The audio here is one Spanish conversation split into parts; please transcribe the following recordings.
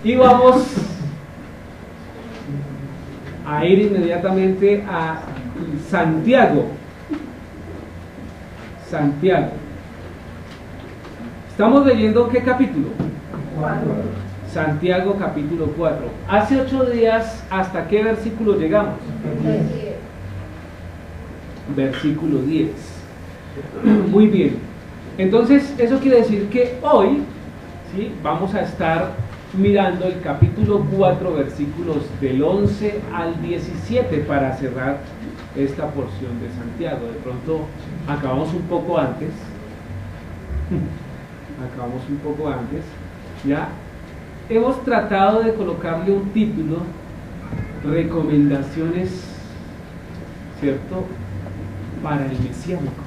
Y vamos a ir inmediatamente a Santiago. Santiago. Estamos leyendo ¿qué capítulo? 4. Santiago capítulo 4. Hace 8 días, ¿hasta qué versículo llegamos? Versículo 10. Muy bien. Entonces, eso quiere decir que hoy, ¿sí?, vamos a estar mirando el capítulo 4, versículos del 11 al 17 para cerrar esta porción de Santiago. De pronto acabamos un poco antes. Acabamos un poco antes. Ya hemos tratado de colocarle un título: recomendaciones, ¿cierto?, para el mesiánico.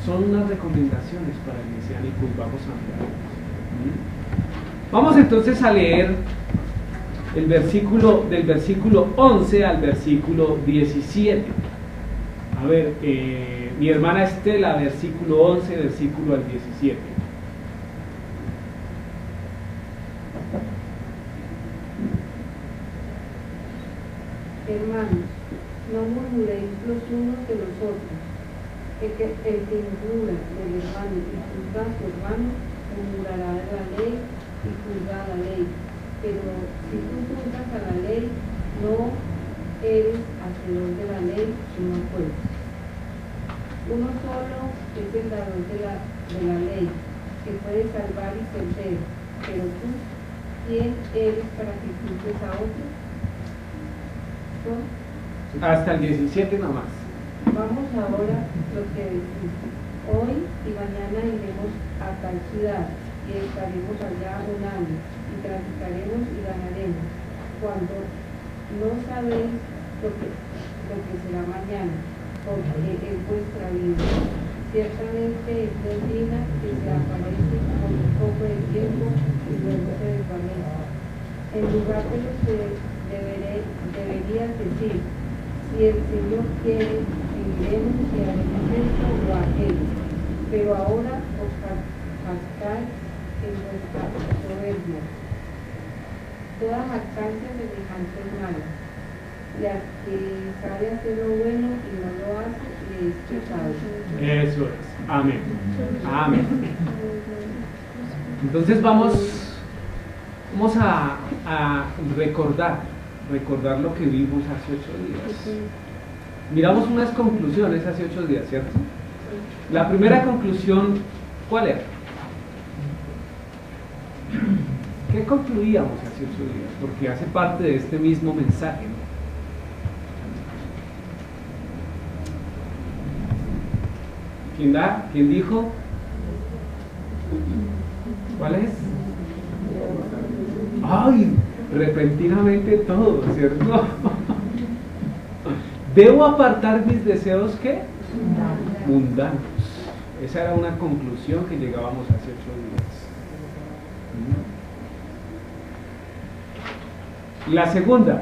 Son unas recomendaciones para el mesiánico y vamos a mirar. Vamos entonces a leer el versículo, del versículo 11 al versículo 17. A ver, mi hermana Estela, versículo 11, versículo al 17. Hermanos, no murmuréis los unos de los otros. El que murmura del hermano y juzga a su hermano, murmurará de la ley y juzga a la ley. Pero si tú juzgas a la ley, no eres hacedor de la ley, sino juez. Uno solo es el dador de la ley, que puede salvar y perder. Pero tú, ¿quién eres para que juzgues a otros? Hasta el 17 nomás. Vamos ahora lo que decís. Hoy y mañana iremos a tal ciudad y estaremos allá un año y transitaremos y ganaremos, cuando no sabéis lo que será mañana, porque es vuestra vida. Ciertamente es neblina que se aparece con un poco de tiempo y luego se desvanece. En lugar de lo que deberías decir: si el Señor quiere, viviremos y haremos esto o aquello. Pero ahora os jactáis en vuestra soberbia. Toda jactancia semejante es mala. Y al que sabe hacer lo bueno y no lo hace, le es pecado. Eso es. Amén. Amén. Entonces vamos a recordar lo que vimos hace 8 días. Miramos unas conclusiones hace 8 días, ¿cierto? La primera conclusión, ¿cuál era? ¿Qué concluíamos hace 8 días? Porque hace parte de este mismo mensaje, ¿no? ¿Quién dijo? ¿Cuál es? ¡Ay! Repentinamente todo, ¿cierto? Debo apartar mis deseos, ¿qué? Mundanos. Esa era una conclusión que llegábamos hace 8 días. La segunda.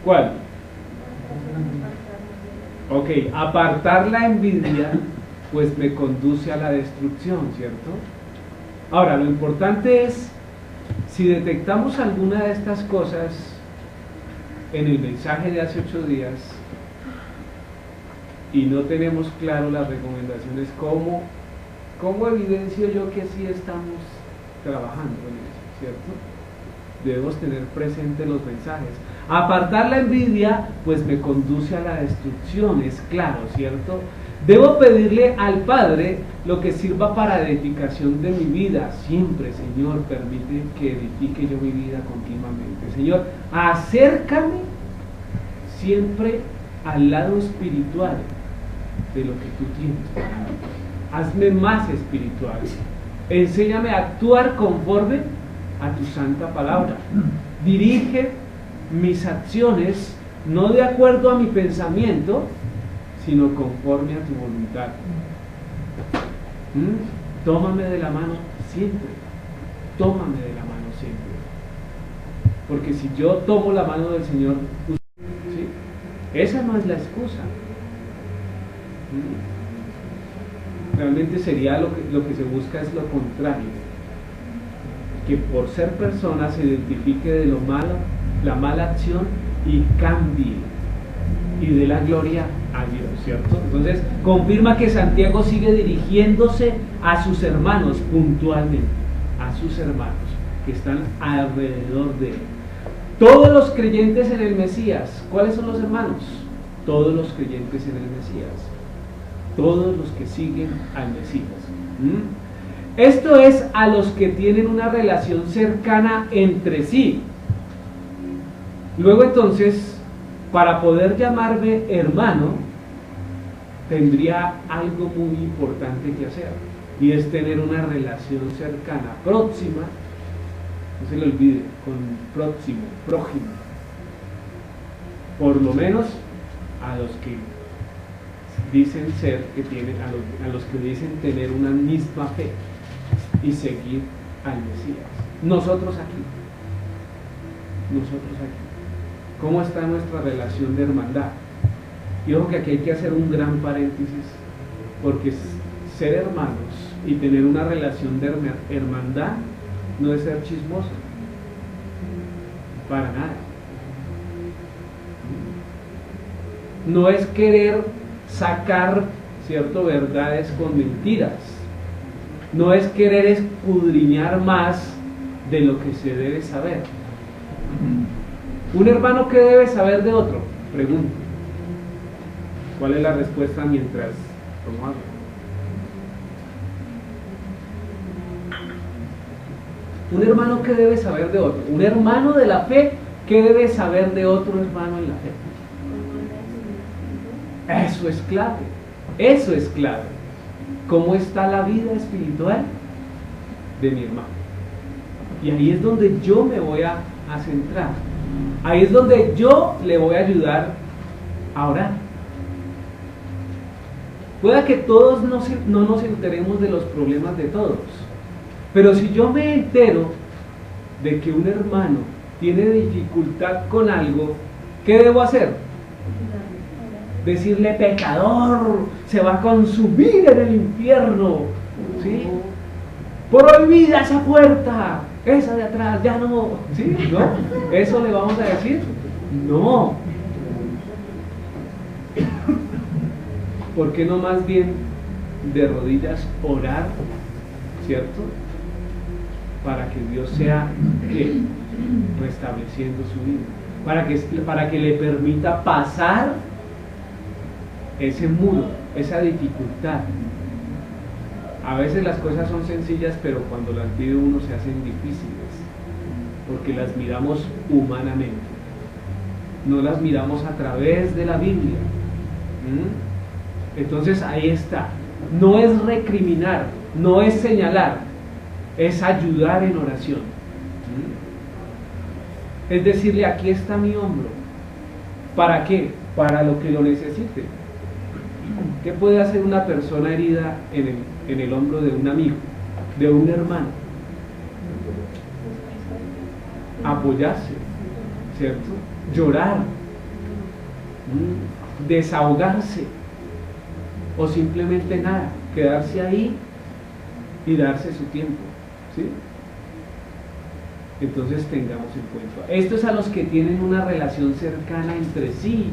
¿Cuál? Ok, apartar la envidia pues me conduce a la destrucción, ¿cierto? Ahora, lo importante es, si detectamos alguna de estas cosas en el mensaje de hace 8 días y no tenemos claro las recomendaciones, ¿cómo evidencio yo que sí estamos trabajando en eso, ¿cierto? Debemos tener presente los mensajes. Apartar la envidia pues me conduce a la destrucción, es claro, ¿cierto? Debo pedirle al Padre lo que sirva para edificación de mi vida. Siempre, Señor, permite que edifique yo mi vida continuamente. Señor, acércame siempre al lado espiritual de lo que tú tienes. Hazme más espiritual. Enséñame a actuar conforme a tu santa palabra. Dirige mis acciones no de acuerdo a mi pensamiento, sino conforme a tu voluntad. Tómame de la mano siempre. Tómame de la mano siempre. Porque si yo tomo la mano del Señor, ¿sí?, esa no es la excusa. realmente sería lo que se busca es lo contrario, que por ser persona se identifique de lo malo, la mala acción, y cambie y dé la gloria a Dios, ¿cierto? Entonces confirma que Santiago sigue dirigiéndose a sus hermanos puntualmente, a sus hermanos que están alrededor de él. Todos los creyentes en el Mesías, ¿cuáles son los hermanos? Todos los creyentes en el Mesías, todos los que siguen al Mesías. Esto es a los que tienen una relación cercana entre sí. Luego entonces, para poder llamarme hermano, tendría algo muy importante que hacer, y es tener una relación cercana, próxima, no se le olvide, con próximo, prójimo, por lo menos a los que dicen ser, que tienen, a los que dicen tener una misma fe y seguir al Mesías. Nosotros aquí, ¿cómo está nuestra relación de hermandad? Y ojo que aquí hay que hacer un gran paréntesis, porque ser hermanos y tener una relación de hermandad no es ser chismoso, para nada. No es querer sacar, ¿cierto?, verdades con mentiras. No es querer escudriñar más de lo que se debe saber. ¿Un hermano qué debe saber de otro? Pregunto. ¿Cuál es la respuesta mientras tomo agua? ¿Un hermano qué debe saber de otro? ¿Un hermano de la fe qué debe saber de otro hermano en la fe? Eso es clave. Eso es clave. ¿Cómo está la vida espiritual de mi hermano? Y ahí es donde yo me voy a centrar. Ahí es donde yo le voy a ayudar a orar. Pueda que todos no nos enteremos de los problemas de todos, pero si yo me entero de que un hermano tiene dificultad con algo, ¿qué debo hacer? Decirle: pecador, se va a consumir en el infierno, ¿sí? Prohibida esa puerta, esa de atrás, ya no, ¿sí? ¿No? ¿Eso le vamos a decir? No. ¿Por qué no más bien de rodillas orar, ¿cierto? Para que Dios sea restableciendo su vida, para que le permita pasar ese muro, esa dificultad. A veces las cosas son sencillas, pero cuando las vive uno se hacen difíciles, porque las miramos humanamente, no las miramos a través de la Biblia. Entonces ahí está. No es recriminar, no es señalar, es ayudar en oración. Es decirle: aquí está mi hombro. ¿Para qué? Para lo que lo necesite. ¿Qué puede hacer una persona herida en el hombro de un amigo, de un hermano? Apoyarse, ¿cierto? Llorar, desahogarse, o simplemente nada, quedarse ahí y darse su tiempo, ¿sí? Entonces tengamos en cuenta. Esto es a los que tienen una relación cercana entre sí.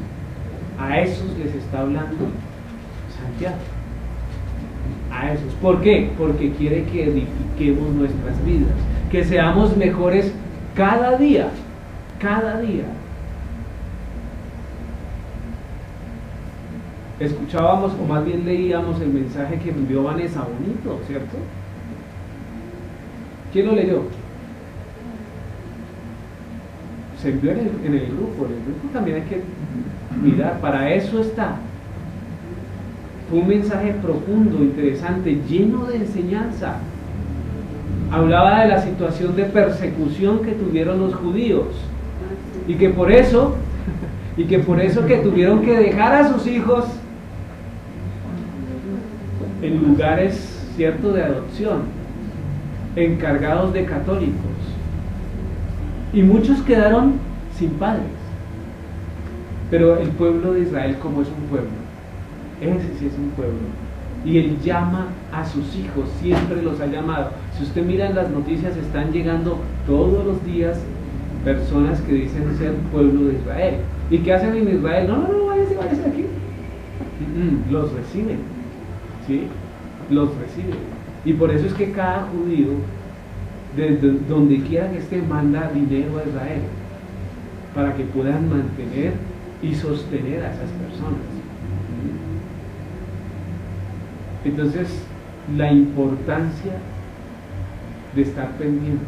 A esos les está hablando Santiago. A esos. ¿Por qué? Porque quiere que edifiquemos nuestras vidas, que seamos mejores cada día, cada día. Escuchábamos, o más bien leíamos el mensaje que envió Vanessa, bonito, ¿cierto? ¿Quién lo leyó? Se envió en el grupo también hay que mirar, para eso está. Fue un mensaje profundo, interesante, lleno de enseñanza. Hablaba de la situación de persecución que tuvieron los judíos, y que por eso que tuvieron que dejar a sus hijos en lugares, ¿cierto?, de adopción, encargados de católicos, y muchos quedaron sin padres. Pero el pueblo de Israel, como es un pueblo, ese sí es un pueblo Y Él llama a sus hijos, siempre los ha llamado. Si usted mira en las noticias, están llegando todos los días personas que dicen ser pueblo de Israel. ¿Y qué hacen en Israel? No, váyanse de aquí. Los reciben, ¿sí? Los reciben. Y por eso es que cada judío, desde donde quiera que esté, manda dinero a Israel, para que puedan mantener y sostener a esas personas. Entonces, la importancia de estar pendiente.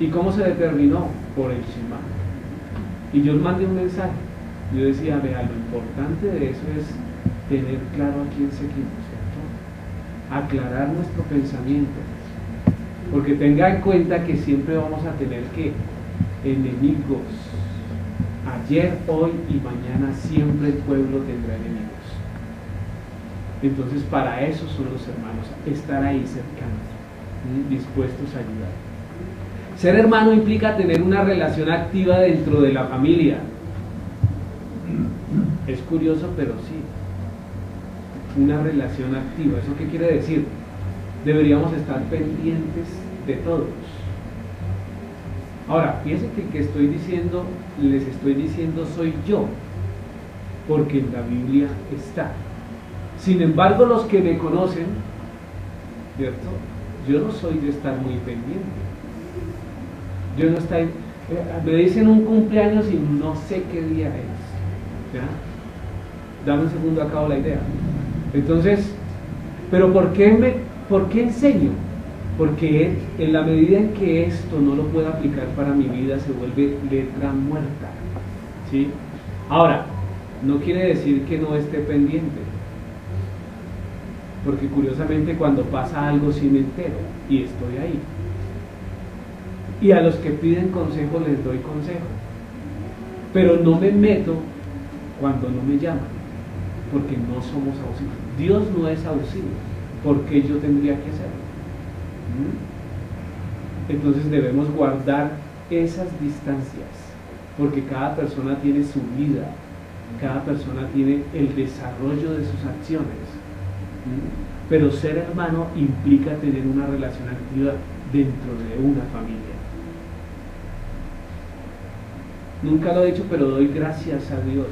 ¿Y cómo se determinó? Por el Shema. Y yo les mandé un mensaje. Yo decía, vea, lo importante de eso es tener claro a quién seguimos, ¿cierto? Aclarar nuestro pensamiento. Porque tenga en cuenta que siempre vamos a tener que enemigos. Ayer, hoy y mañana siempre el pueblo tendrá enemigos. Entonces para eso son los hermanos, estar ahí cercanos, dispuestos a ayudar. Ser hermano implica tener una relación activa dentro de la familia. Es curioso, pero sí. Una relación activa. ¿Eso qué quiere decir? Deberíamos estar pendientes de todos. Ahora, fíjense que el que estoy diciendo, les estoy diciendo soy yo, porque en la Biblia está. Sin embargo, los que me conocen, ¿cierto? Yo no soy de estar muy pendiente. Yo no estoy, me dicen un cumpleaños y no sé qué día es. ¿Ya? Dame un segundo, acabo la idea. Entonces, ¿pero por qué enseño? Porque en la medida en que esto no lo pueda aplicar para mi vida, se vuelve letra muerta. ¿Sí? Ahora, no quiere decir que no esté pendiente. Porque curiosamente cuando pasa algo sí me entero y estoy ahí. Y a los que piden consejo les doy consejo. Pero no me meto cuando no me llaman, porque no somos ausilios. Dios no es auxilio, ¿por qué yo tendría que hacerlo? Entonces debemos guardar esas distancias, porque cada persona tiene su vida, cada persona tiene el desarrollo de sus acciones. Pero ser hermano implica tener una relación activa dentro de una familia. Nunca lo he dicho, pero doy gracias a Dios,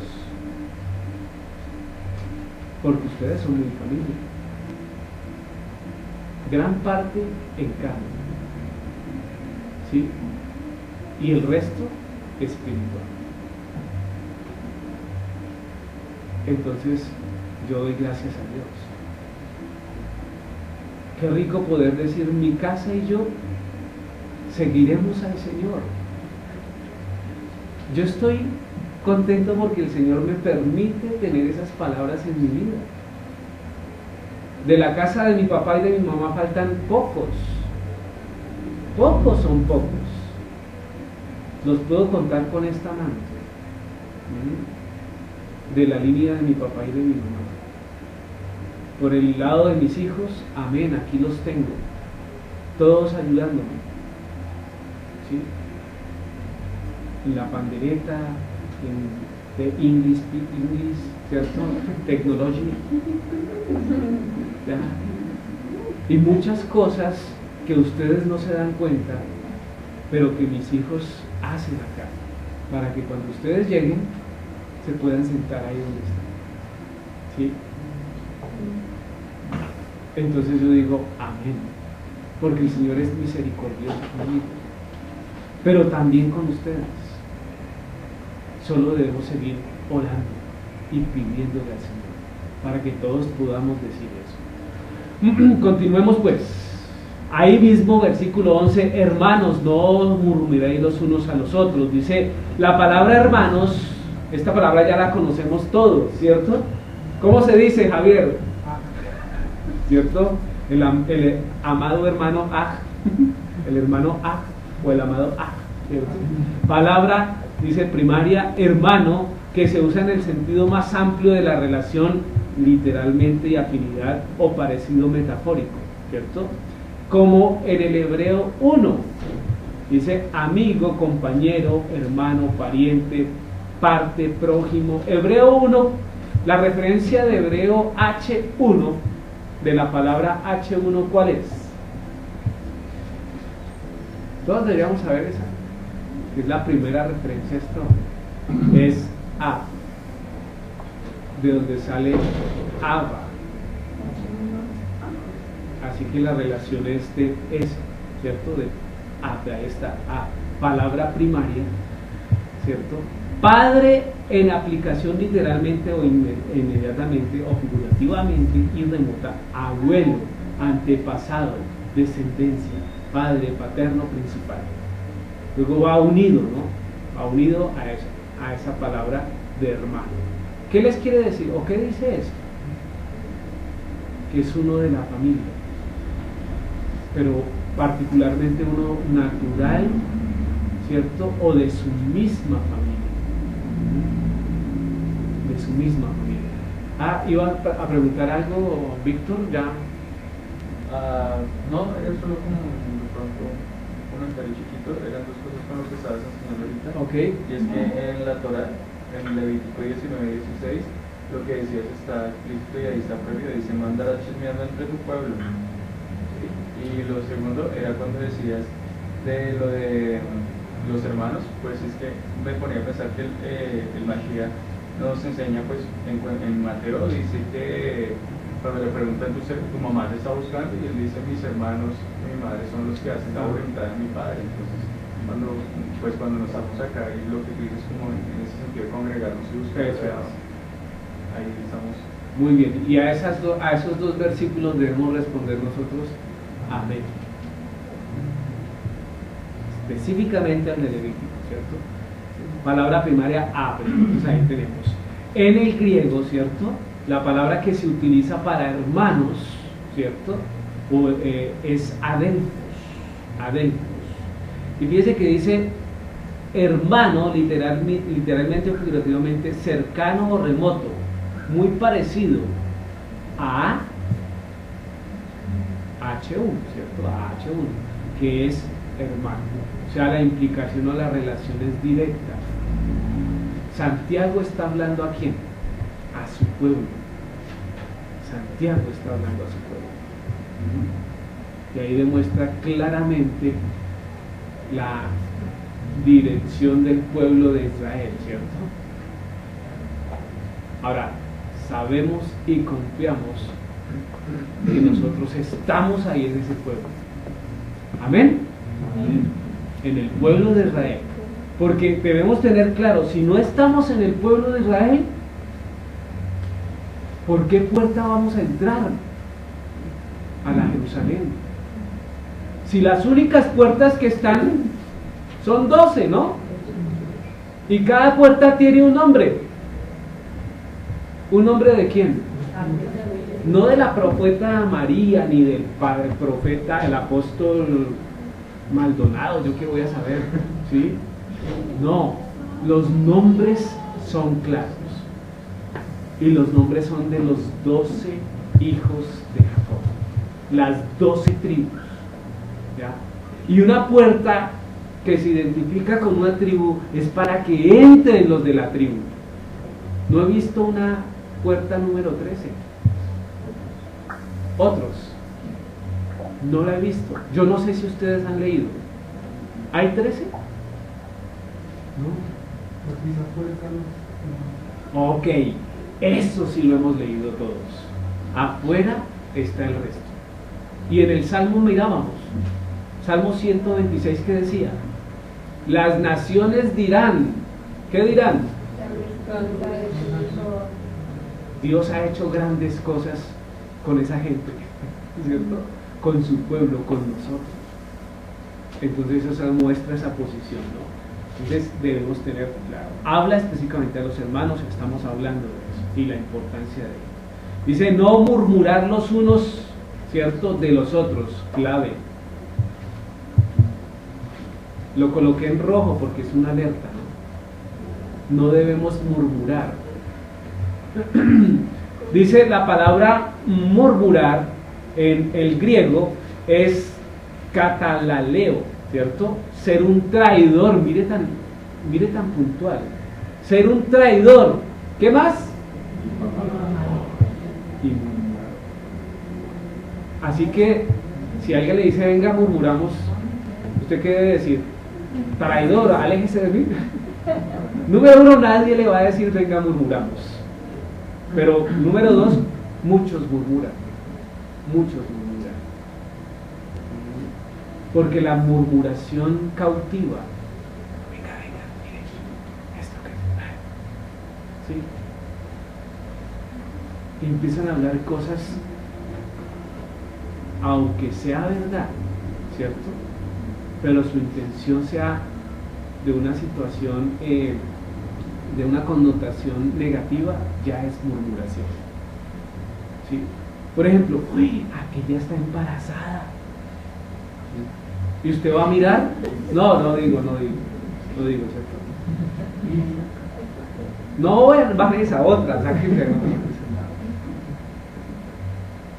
porque ustedes son mi familia. Gran parte en carne, ¿sí? Y el resto espiritual. Entonces yo doy gracias a Dios. Qué rico poder decir, mi casa y yo seguiremos al Señor. Yo estoy contento porque el Señor me permite tener esas palabras en mi vida. De la casa de mi papá y de mi mamá faltan pocos. Pocos son pocos. Los puedo contar con esta mano. De la línea de mi papá y de mi mamá. Por el lado de mis hijos, amén, aquí los tengo. Todos ayudándome. ¿Sí? En la pandereta, en the English, ¿cierto? Technology. ¿Ya? Y muchas cosas que ustedes no se dan cuenta, pero que mis hijos hacen acá, para que cuando ustedes lleguen, se puedan sentar ahí donde están. ¿Sí? Entonces yo digo, amén, porque el Señor es misericordioso conmigo, pero también con ustedes. Solo debemos seguir orando y pidiéndole al Señor, para que todos podamos decir eso. Continuemos pues. Ahí mismo, versículo 11, hermanos, no os murmuréis los unos a los otros. Dice, la palabra hermanos, esta palabra ya la conocemos todos, ¿cierto? ¿Cómo se dice, Javier? ¿Cierto? El amado hermano Aj, el hermano Aj, o el amado Aj, ¿cierto? Palabra, dice primaria, hermano, que se usa en el sentido más amplio de la relación, literalmente, y afinidad o parecido metafórico, ¿cierto? Como en el Hebreo 1, dice amigo, compañero, hermano, pariente, parte, prójimo. Hebreo 1 La referencia de hebreo H1, de la palabra H1, ¿cuál es? Todos deberíamos saber esa. Es la primera referencia a este nombre. Es A, de donde sale Abba. Así que la relación es de S, ¿cierto? De Abba, esta A, palabra primaria, ¿cierto? Padre en aplicación literalmente o inmediatamente o figurativamente y remota, abuelo, antepasado, descendencia, padre, paterno, principal. Luego va unido, ¿no? Va unido a esa palabra de hermano. ¿Qué les quiere decir? ¿O qué dice esto? Que es uno de la familia, pero particularmente uno natural, ¿cierto? O de su misma familia. De su misma familia. Ah, ¿iba a preguntar algo, Víctor? ¿Ya? No, era solo como de pronto un comentario chiquito. Eran dos cosas con lo que estabas enseñando ahorita. Ok. Y es que en la Torah, en Levítico 19:16, lo que decías está explícito y ahí está prohibido. Dice: no andarás chismeando entre tu pueblo. ¿Sí? Y lo segundo era cuando decías de lo de los hermanos, pues es que me ponía a pensar que el Mashiach nos enseña, pues en Mateo dice que cuando le preguntan tu mamá te está buscando, y él dice: mis hermanos, mi madre son los que hacen la voluntad de mi padre. Entonces cuando nos estamos acá, y lo que tú dices como en ese sentido de congregarnos y buscar, ahí estamos. Muy bien, y a esos dos versículos debemos responder nosotros: amén. Específicamente al de Levítico, ¿cierto? Palabra primaria abre, entonces ahí tenemos. En el griego, ¿cierto? La palabra que se utiliza para hermanos, ¿cierto? Es adelphos, adelphos. Y fíjese que dice hermano, literalmente o figurativamente, cercano o remoto, muy parecido a H1, ¿cierto? A H1, que es hermano. O sea, la implicación o la relación es directa. Santiago está hablando ¿a quién? A su pueblo. Santiago está hablando a su pueblo. Y ahí demuestra claramente la dirección del pueblo de Israel, ¿cierto? Ahora, sabemos y confiamos que nosotros estamos ahí en ese pueblo. ¿Amén? En el pueblo de Israel. Porque debemos tener claro, si no estamos en el pueblo de Israel, ¿por qué puerta vamos a entrar a la Jerusalén? Si las únicas puertas que están son 12, ¿no? Y cada puerta tiene un nombre. ¿Un nombre de quién? No de la profeta María, ni del padre profeta, el apóstol Maldonado, yo qué voy a saber, ¿sí? No, los nombres son claros. Y los nombres son de los 12 hijos de Jacob, las 12 tribus, ¿ya? Y una puerta que se identifica con una tribu es para que entren los de la tribu. No he visto una puerta número 13. Otros, no la he visto. Yo no sé si ustedes han leído. ¿Hay 13? No. Ok, eso sí lo hemos leído todos. Afuera está el resto. Y en el Salmo mirábamos, Salmo 126, ¿qué decía? Las naciones dirán, ¿qué dirán? Dios ha hecho grandes cosas con esa gente, ¿cierto? Con su pueblo, con nosotros. Entonces eso muestra esa posición, ¿no? Entonces debemos tener claro. Habla específicamente a los hermanos, estamos hablando de eso y la importancia de ello. Dice: no murmurar los unos, ¿cierto?, de los otros, clave. Lo coloqué en rojo porque es una alerta, ¿no? No debemos murmurar. Dice la palabra murmurar en el griego es catalaleo, ¿cierto? Ser un traidor, mire tan puntual. Ser un traidor. ¿Qué más? y murmurador. Así que, si alguien le dice, venga, murmuramos, ¿usted qué debe decir? Traidor, aléjese de mí. Número 1, nadie le va a decir, venga, murmuramos. Pero, número 2, muchos murmuran. Muchos murmuran. Porque la murmuración cautiva. Venga, mire, esto que... ¿Sí? Y empiezan a hablar cosas, aunque sea verdad, ¿cierto? Pero su intención sea de una situación, de una connotación negativa, ya es murmuración. ¿Sí? Por ejemplo, uy, aquella está embarazada. ¿Y usted va a mirar? No digo, ¿cierto? No, baje esa otra, sáquense.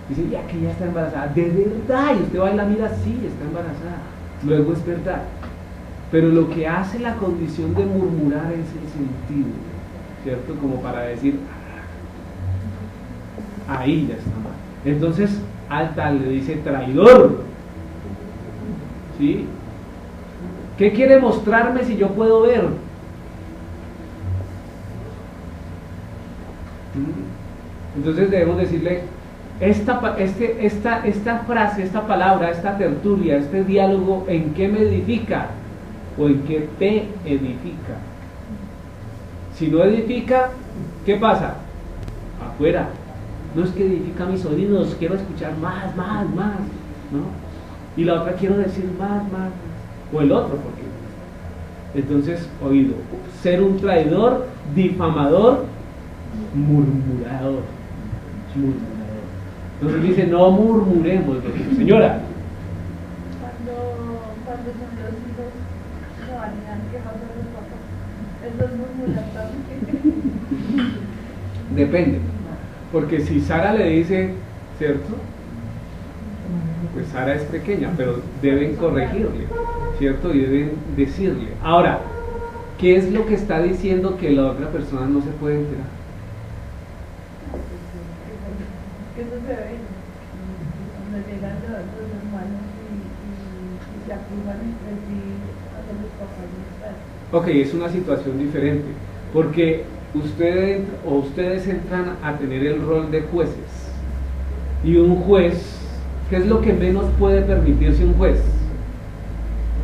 Dice, y aquella está embarazada, de verdad, y usted va y la mira, sí, está embarazada, luego es verdad. Pero lo que hace la condición de murmurar es el sentido, ¿cierto? Como para decir, ahí ya está mal. Entonces, al tal le dice traidor, ¿sí? ¿Qué quiere mostrarme si yo puedo ver? Entonces debemos decirle, esta frase, esta palabra, esta tertulia, este diálogo, ¿en qué me edifica? ¿O en qué te edifica? Si no edifica, ¿qué pasa? Afuera. No es que edifica a mis oídos, quiero escuchar más, ¿no? Y la otra quiero decir más. O el otro, porque... Entonces, oído. Ser un traidor, difamador, murmurador. Entonces dice, no murmuremos, señora. Cuando son los hijos, se van y dan quejas a los papás. ¿Esos murmuran también? Depende. Porque si Sara le dice, ¿cierto? Pues Sara es pequeña, pero deben corregirle, ¿cierto? Y deben decirle. Ahora, ¿qué es lo que está diciendo que la otra persona no se puede enterar? ¿Qué sucede? Cuando llegan los hermanos y se acusan entre sí a los papás y los padres. Ok, es una situación diferente, porque ustedes entran a tener el rol de jueces, y un juez, ¿qué es lo que menos puede permitirse un juez?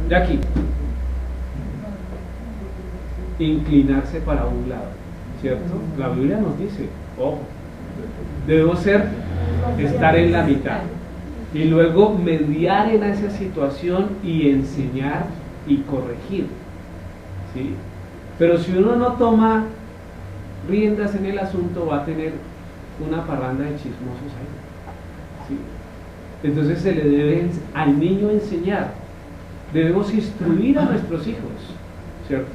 Jackie, inclinarse para un lado, ¿cierto? La Biblia nos dice, ojo, debemos estar en la mitad y luego mediar en esa situación y enseñar y corregir, ¿sí? Pero si uno no toma riendas en el asunto, va a tener una parranda de chismosos ahí, ¿sí? Entonces se le debe al niño enseñar, debemos instruir a nuestros hijos, ¿cierto?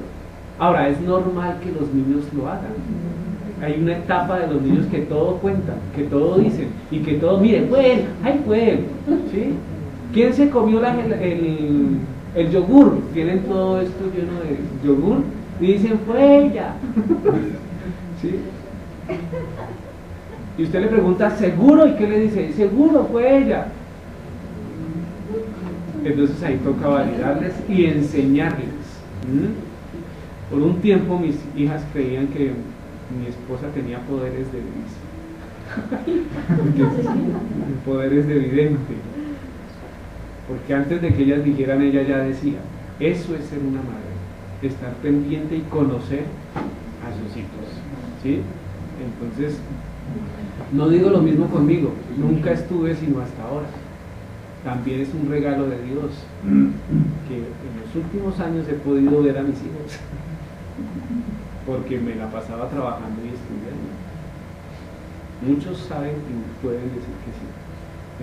Ahora, es normal que los niños lo hagan. Hay una etapa de los niños que todo cuentan, que todo dicen, y que todo, miren, fue él, ay, fue él, ¿sí? ¿Quién se comió el yogur? Tienen todo esto lleno de yogur, y dicen, fue ella, ¿sí? Y usted le pregunta, ¿seguro? ¿Y qué le dice? Seguro, fue ella. Entonces ahí toca validarles y enseñarles. Por un tiempo mis hijas creían que mi esposa tenía poderes de poderes de vidente, porque antes de que ellas dijeran, ella ya decía, eso es ser una madre, estar pendiente y conocer a sus hijos, ¿sí? Entonces, no digo lo mismo conmigo, nunca estuve sino hasta ahora. También es un regalo de Dios que en los últimos años he podido ver a mis hijos, porque me la pasaba trabajando y estudiando. Muchos saben y pueden decir que sí.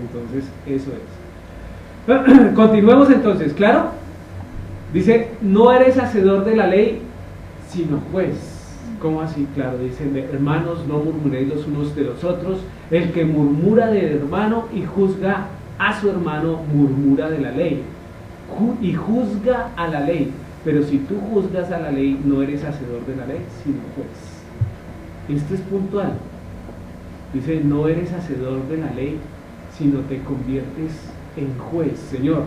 Entonces, eso es. Continuemos entonces, ¿claro? Dice, no eres hacedor de la ley, sino juez. ¿Cómo así? Claro, dicen, hermanos, no murmuréis los unos de los otros. El que murmura del hermano y juzga a su hermano, murmura de la ley. Y juzga a la ley. Pero si tú juzgas a la ley, no eres hacedor de la ley, sino juez. Esto es puntual. Dice, no eres hacedor de la ley, sino te conviertes en juez, Señor.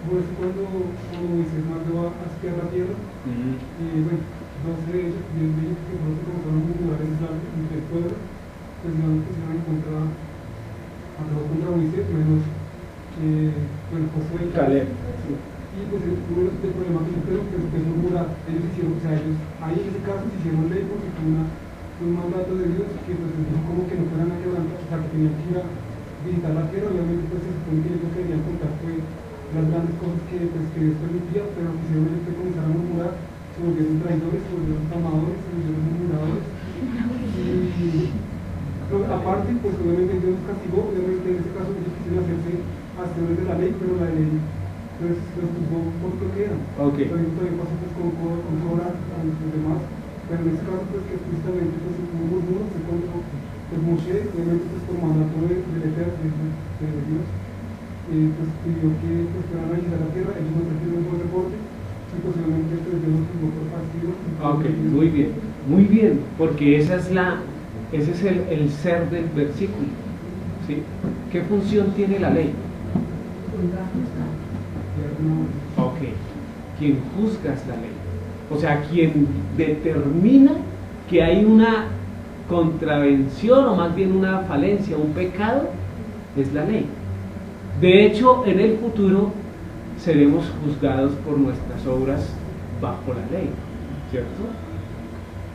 Pues cuando Moisés mandó a espiar la tierra, y bueno, 12 de ellos, 10 de ellos que no se comenzaron a murmurar entre el pueblo, pues digamos que se iban a encontrar a trabajar contra Moisés, menos bueno, Josué y Caleb. Y pues uno de los problemas que yo creo que es murmurar. Ellos hicieron, o sea, ellos ahí en ese caso se hicieron ley porque fue un mandato de Dios que pues les dijo como que no fueran a quebrantar, o sea, que tenían que ir a visitar la tierra. Obviamente pues se supone que ellos querían contar pues las grandes cosas que Dios permitía, pero lo que hicieron ellos fue comenzar a murmurar, se volvieron traidores, se volvieron amadores, se volvieron murmuradores. Pero aparte, pues obviamente Dios los castigó, obviamente en este caso ellos quisieron hacerse hacedores de la ley, pero la ley pues los juzgó por lo que eran. Okay. También pasó pues con Cora, con los demás, pero en este caso pues que justamente pues hubo murmuro, se encontró pues Moshe, obviamente pues por mandato del Eterno, de Dios, pues pidió que pues fueran a analizar la tierra, ellos no trajeron un buen reporte, y posiblemente pues Dios los juzgó por castigo. Ok, muy bien, porque ese es el ser del versículo, ¿sí? ¿Qué función tiene la ley? Ok, quien juzga es la ley, o sea, quien determina que hay una contravención o más bien una falencia, un pecado, es la ley. De hecho, en el futuro seremos juzgados por nuestras obras bajo la ley, ¿cierto?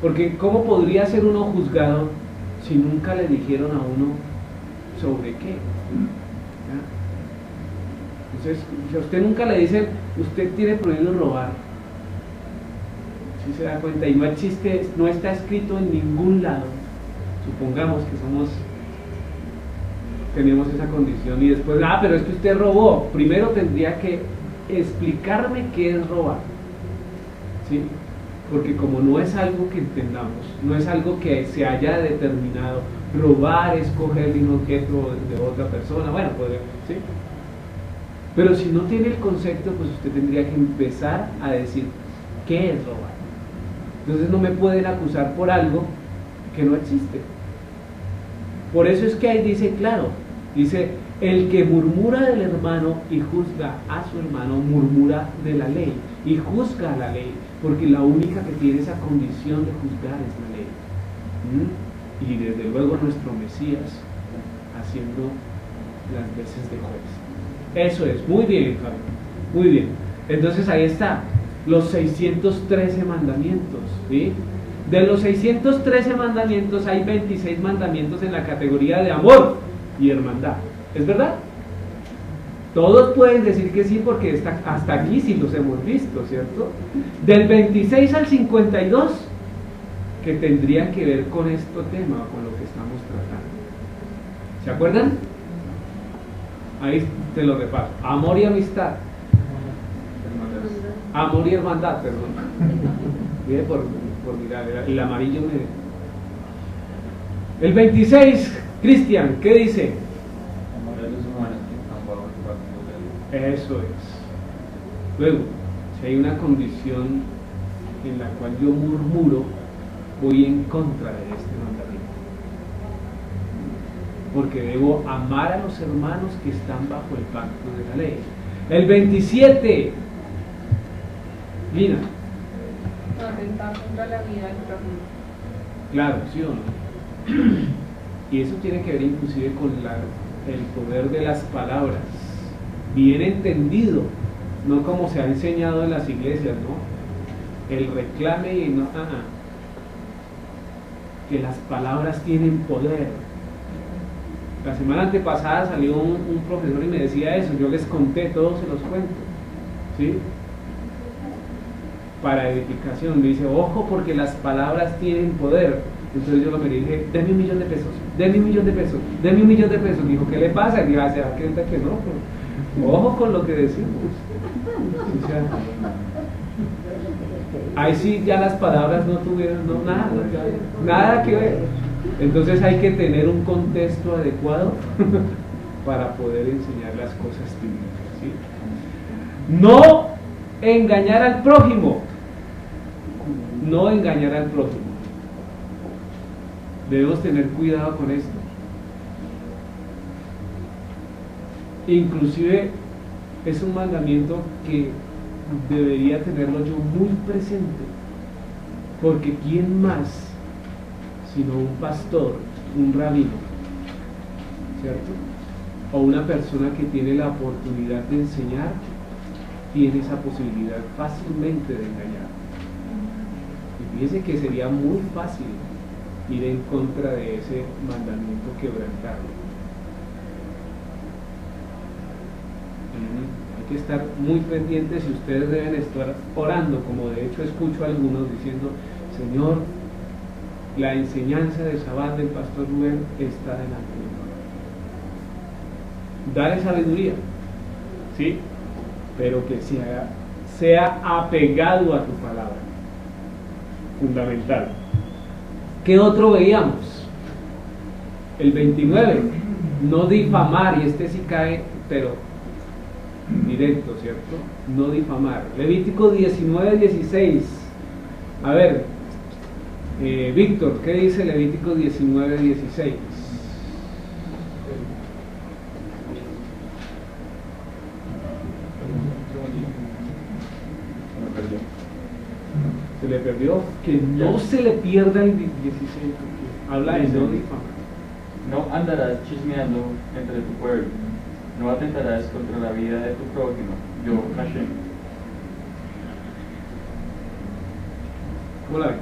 Porque ¿cómo podría ser uno juzgado si nunca le dijeron a uno sobre qué? ¿Ya? Entonces, si a usted nunca le dicen, usted tiene prohibido robar, si se da cuenta, y no existe, no está escrito en ningún lado, supongamos que tenemos esa condición, y después, pero es que usted robó, primero tendría que explicarme qué es robar, ¿sí? Porque como no es algo que entendamos, no es algo que se haya determinado, robar es coger un objeto de otra persona, bueno, ¿sí? Pero si no tiene el concepto, pues usted tendría que empezar a decir qué es robar. Entonces no me pueden acusar por algo que no existe. Por eso es que ahí dice claro, dice, el que murmura del hermano y juzga a su hermano, murmura de la ley y juzga a la ley, porque la única que tiene esa condición de juzgar es la ley. Y desde luego nuestro Mesías haciendo las veces de juez. Eso es, muy bien, Fabio, muy bien. Entonces ahí está, los 613 mandamientos, ¿sí? De los 613 mandamientos hay 26 mandamientos en la categoría de amor y hermandad. ¿Es verdad? Todos pueden decir que sí porque hasta aquí sí los hemos visto, ¿cierto? Del 26 al 52 que tendrían que ver con este tema, con lo que estamos tratando. ¿Se acuerdan? Ahí te lo repaso. Amor y amistad. Amor y hermandad, perdón. Mire por mirar, el amarillo me... El 26, Cristian, ¿qué dice? Amor a los humanos que están bajo el pacto de Dios. Eso es. Luego, si hay una condición en la cual yo murmuro, voy en contra de este mandamiento. Porque debo amar a los hermanos que están bajo el pacto de la ley. El 27, Lina. Atentar contra la vida del prójimo. Claro, ¿sí o no? Y eso tiene que ver inclusive con el poder de las palabras, bien entendido, no como se ha enseñado en las iglesias, ¿no? El reclame y no, que las palabras tienen poder. La semana antepasada salió un profesor y me decía eso, yo les conté, todos se los cuento, ¿sí? Para edificación, me dice, ojo porque las palabras tienen poder. Entonces yo lo miré y dije, deme $1 millón, deme $1 millón, deme $1 millón. Dijo, ¿qué le pasa? Y dije, se da cuenta que no, pero ojo con lo que decimos. O sea, ahí sí ya las palabras no tuvieron nada que ver. Entonces hay que tener un contexto adecuado para poder enseñar las cosas bíblicas, ¿sí? No engañar al prójimo. No engañar al prójimo. Debemos tener cuidado con esto. Inclusive es un mandamiento que debería tenerlo yo muy presente, porque ¿quién más sino un pastor, un rabino, ¿cierto? O una persona que tiene la oportunidad de enseñar, tiene esa posibilidad fácilmente de engañar? Y fíjese que sería muy fácil ir en contra de ese mandamiento, quebrantarlo. Hay que estar muy pendientes, y ustedes deben estar orando, como de hecho escucho a algunos diciendo: Señor, la enseñanza de Shabbat del pastor Rubén está delante de mí. Dale sabiduría, ¿sí? Pero que sea apegado a tu palabra. Fundamental. ¿Qué otro veíamos? El 29, no difamar, y este sí cae, pero directo, ¿cierto? No difamar. Levítico 19:16. A ver, Víctor, ¿qué dice Levítico 19:16? Se le perdió, que no se le pierda el 16, habla de no difamar. No andarás chismeando entre tu pueblo, no atentarás contra la vida de tu prójimo, yo Hashem. ¿Cómo la ven?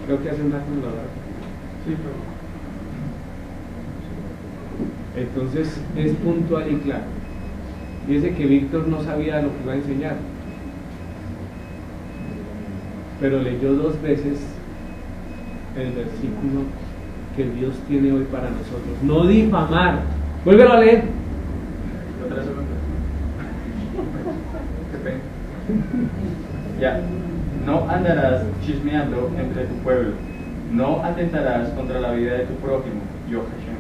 Creo que hace un rato no lo hablaba. Sí, pero... Entonces es puntual y claro. Dice que Víctor no sabía lo que iba a enseñar, pero leyó 2 veces el versículo que Dios tiene hoy para nosotros. No difamar. Vuélvelo a leer. Otra segunda. Qué pena. Ya. No andarás chismeando entre tu pueblo. No atentarás contra la vida de tu prójimo, yo Hashem.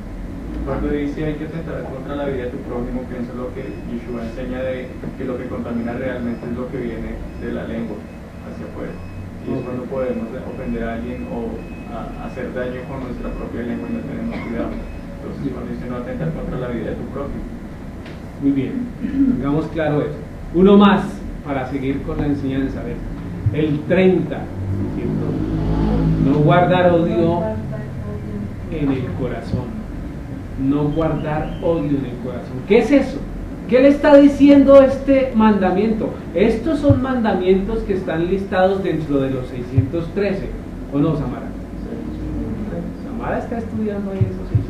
Cuando dice hay que atentar contra la vida de tu prójimo, pienso lo que Yeshua enseña de que lo que contamina realmente es lo que viene de la lengua hacia afuera. Y es cuando podemos ofender a alguien o hacer daño con nuestra propia lengua y no tenemos cuidado. Entonces cuando dice no atentar contra la vida de tu prójimo. Muy bien, tengamos claro eso. Uno más para seguir con la enseñanza. A ver, el 30, ¿cierto? No guardar odio en el corazón. No guardar odio en el corazón. ¿Qué es eso? ¿Qué le está diciendo este mandamiento? Estos son mandamientos que están listados dentro de los 613. ¿O no, Samara? Samara está estudiando ahí esos 613.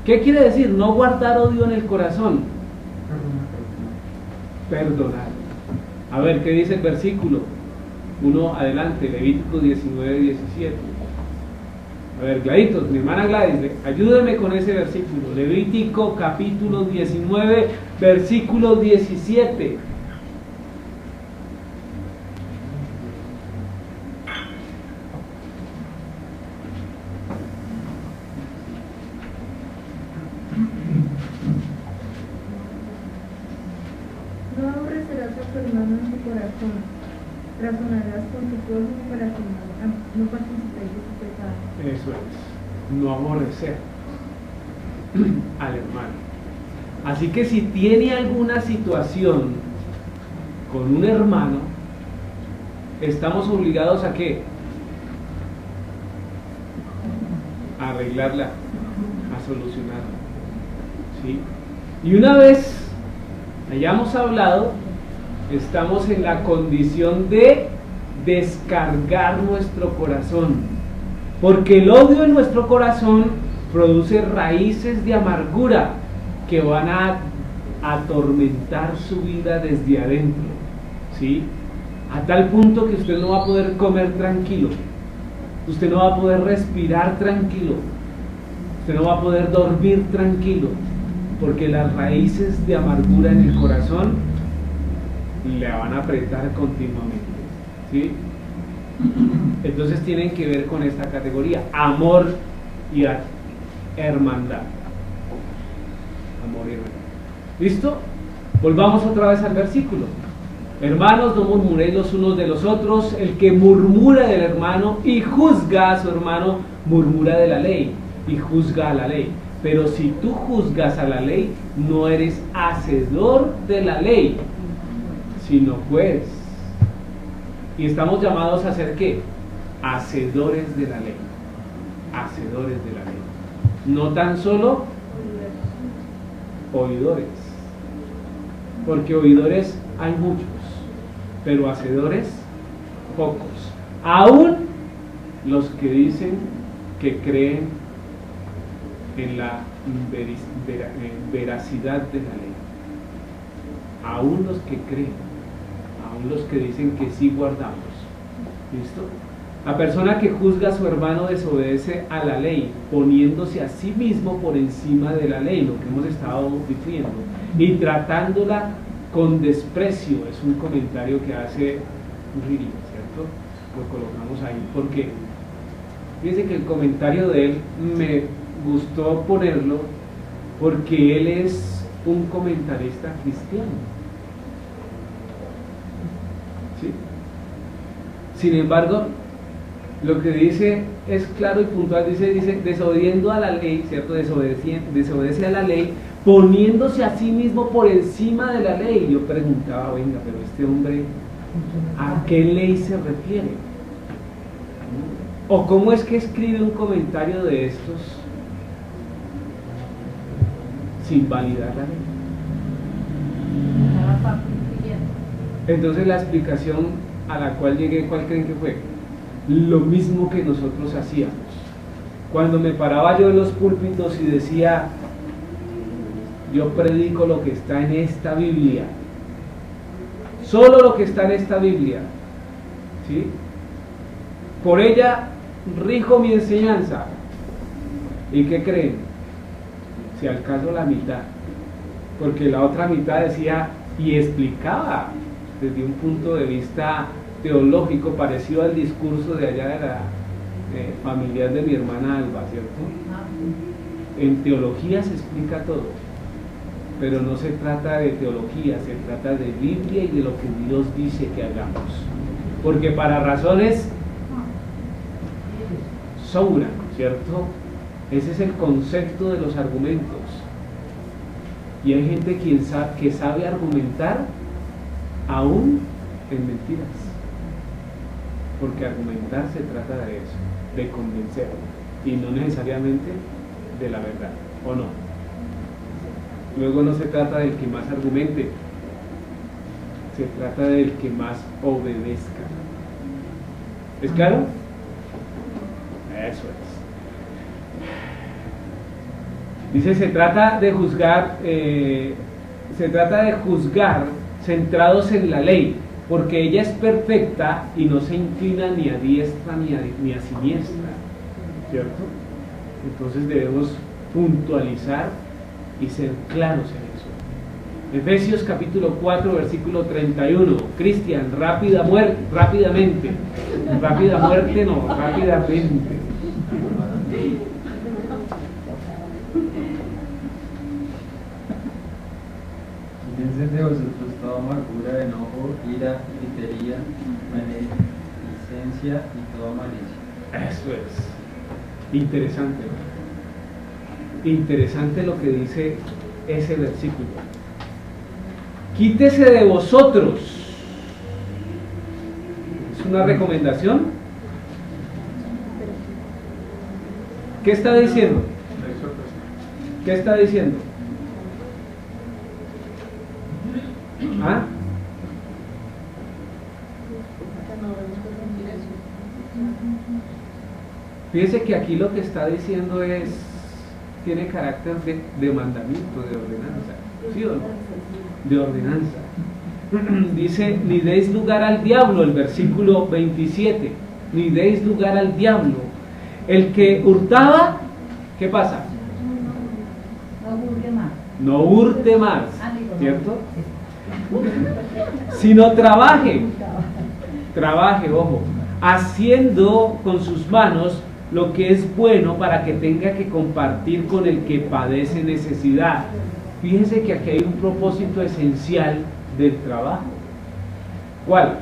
¿Qué quiere decir? No guardar odio en el corazón. Perdonar. A ver, ¿qué dice el versículo? Uno adelante, Levítico 19:17. A ver, Gladitos, mi hermana Gladys, ayúdeme con ese versículo. Levítico capítulo 19, versículo 17. No aborrecerás a tu hermano en tu corazón, razonarás con tu prójimo para que no participéis de su pecado. Eso es, no aborrecer al hermano. Así que si tiene alguna situación con un hermano, estamos obligados a ¿qué? A arreglarla, a solucionarla, ¿sí? Y una vez hayamos hablado, estamos en la condición de descargar nuestro corazón, porque el odio en nuestro corazón produce raíces de amargura que van a atormentar su vida desde adentro, ¿sí? A tal punto que usted no va a poder comer tranquilo, usted no va a poder respirar tranquilo, usted no va a poder dormir tranquilo, porque las raíces de amargura en el corazón le van a apretar continuamente, ¿sí? Entonces tienen que ver con esta categoría, amor y hermandad. Amor y hermandad. ¿Listo? Volvamos otra vez al versículo. Hermanos, no murmuréis los unos de los otros. El que murmura del hermano y juzga a su hermano, murmura de la ley y juzga a la ley. Pero si tú juzgas a la ley, no eres hacedor de la ley, sino juez. Y estamos llamados a ser ¿qué? Hacedores de la ley. Hacedores de la ley. No tan solo oidores. Porque oidores hay muchos, pero hacedores pocos. Aún los que dicen que creen en la veracidad de la ley. Aún los que creen, aún los que dicen que sí guardamos. ¿Listo? La persona que juzga a su hermano desobedece a la ley, poniéndose a sí mismo por encima de la ley, lo que hemos estado diciendo, y tratándola con desprecio. Es un comentario que hace Riri, ¿cierto? Lo colocamos ahí porque fíjense que el comentario de él me gustó ponerlo porque él es un comentarista cristiano, ¿sí? Sin embargo, lo que dice es claro y puntual. Dice desobediendo a la ley, ¿cierto? Desobedece a la ley, poniéndose a sí mismo por encima de la ley. Yo preguntaba, venga, pero este hombre, ¿a qué ley se refiere? ¿O cómo es que escribe un comentario de estos sin validar la ley? Entonces la explicación a la cual llegué, ¿cuál creen que fue? Lo mismo que nosotros hacíamos. Cuando me paraba yo en los púlpitos y decía, yo predico lo que está en esta Biblia, solo lo que está en esta Biblia, ¿sí? Por ella rijo mi enseñanza. ¿Y qué creen? Si al caso la mitad, porque la otra mitad decía y explicaba desde un punto de vista teológico parecido al discurso de allá de la familiar de mi hermana Alba, ¿cierto? En teología se explica todo, pero no se trata de teología, se trata de Biblia y de lo que Dios dice que hagamos, porque para razones sobran, ¿cierto? Ese es el concepto de los argumentos, y hay gente que sabe argumentar aún en mentiras, porque argumentar se trata de eso, de convencer, y no necesariamente de la verdad, ¿o no? Luego no se trata del que más argumente, se trata del que más obedezca. ¿Es claro? Eso es. Dice, se trata de juzgar centrados en la ley, porque ella es perfecta y no se inclina ni a diestra ni a siniestra, ¿cierto? Entonces debemos puntualizar y ser claros en eso. Efesios capítulo 4 versículo 31. Cristian, rápidamente, rápida muerte no, rápidamente. Quítense de vosotros toda amargura, enojo, ira, gritería, maledicencia y toda malicia. Eso es interesante, ¿no? Interesante lo que dice ese versículo. Quítese de vosotros. ¿Es una recomendación? ¿Qué está diciendo? ¿Qué está diciendo? ¿Ah? Fíjese que aquí lo que está diciendo tiene carácter de mandamiento, de ordenanza, ¿sí o no? De ordenanza. Dice, ni deis lugar al diablo, el versículo 27, ni deis lugar al diablo. El que hurtaba, ¿qué pasa? No hurte más, ¿cierto? Sino trabaje, ojo, haciendo con sus manos lo que es bueno para que tenga que compartir con el que padece necesidad. Fíjense que aquí hay un propósito esencial del trabajo. ¿Cuál?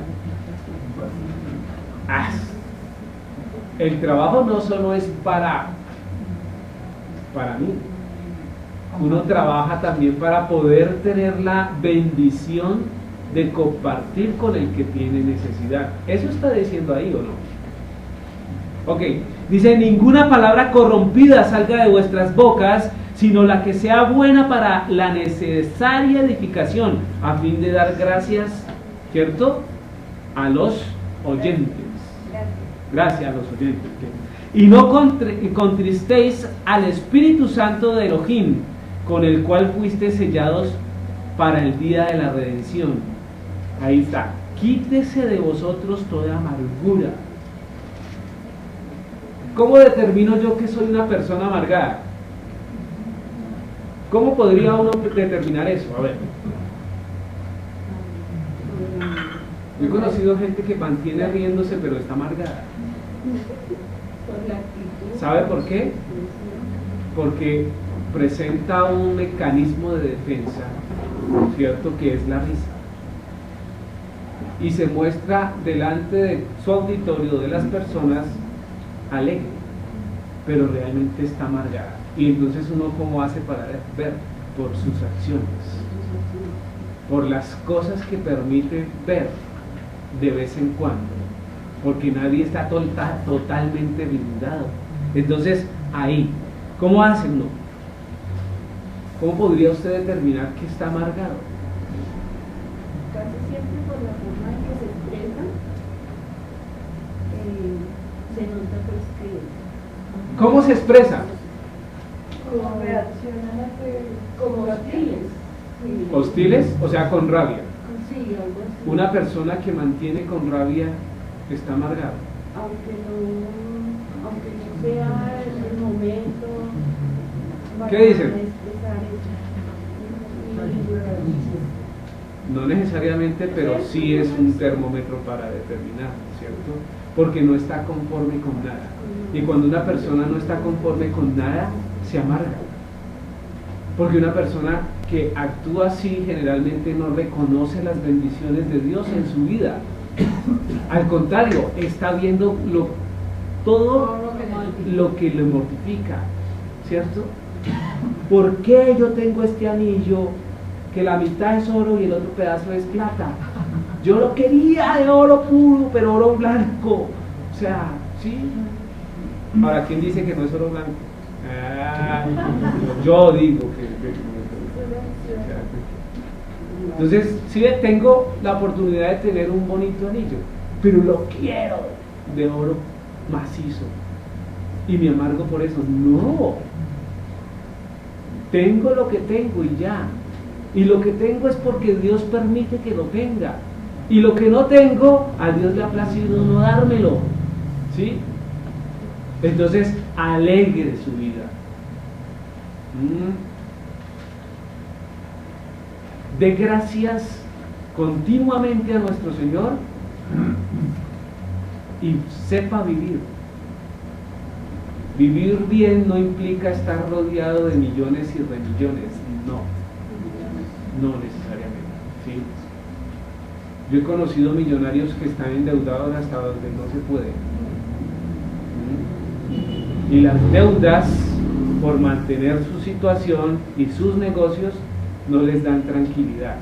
El trabajo no solo es para mí. Uno trabaja también para poder tener la bendición de compartir con el que tiene necesidad. ¿Eso está diciendo ahí o no? Ok, dice: ninguna palabra corrompida salga de vuestras bocas, sino la que sea buena para la necesaria edificación, a fin de dar gracias, ¿cierto?, a los oyentes. Gracias a los oyentes. Y no contristéis al Espíritu Santo de Elohim, con el cual fuiste sellados para el día de la redención. Ahí está. Quítese de vosotros toda amargura. ¿Cómo determino yo que soy una persona amargada? ¿Cómo podría uno determinar eso? A ver. Yo he conocido gente que mantiene riéndose pero está amargada. ¿Sabe por qué? Porque presenta un mecanismo de defensa, ¿cierto?, que es la risa. Y se muestra delante de su auditorio, de las personas, alegre, pero realmente está amargada. Y entonces uno, ¿cómo hace para ver? Por sus acciones, por las cosas que permite ver de vez en cuando, porque nadie está totalmente blindado. Entonces ahí, ¿cómo hace uno? ¿Cómo podría usted determinar que está amargado? Casi siempre por la forma en que se expresa, se nota pues que... ¿Cómo se expresa? Como reaccionan como hostiles. Sí. ¿Hostiles? O sea, con rabia. Sí, algo así. Una persona que mantiene con rabia está amargada. Aunque no sea el momento. ¿Qué dicen? Expresar eso. No necesariamente, pero sí es un termómetro para determinar, ¿cierto? Porque no está conforme con nada. Y cuando una persona no está conforme con nada, se amarga. Porque una persona que actúa así generalmente no reconoce las bendiciones de Dios en su vida. Al contrario, está viendo todo lo que le mortifica, ¿cierto? ¿Por qué yo tengo este anillo que la mitad es oro y el otro pedazo es plata? Yo lo quería de oro puro, pero oro blanco. O sea, ¿sí? Ahora, ¿quién dice que no es oro blanco? Yo digo que no es oro blanco. Entonces, sí, tengo la oportunidad de tener un bonito anillo, pero lo quiero de oro macizo y me amargo por eso. No, tengo lo que tengo y ya. Y lo que tengo es porque Dios permite que lo tenga. Y lo que no tengo, a Dios le ha placido no dármelo. ¿Sí? Entonces, alegre su vida. Dé gracias continuamente a nuestro Señor y sepa vivir. Vivir bien no implica estar rodeado de millones y remillones. No necesariamente, ¿sí? Yo he conocido millonarios que están endeudados hasta donde no se puede. Y las deudas, por mantener su situación y sus negocios, no les dan tranquilidad.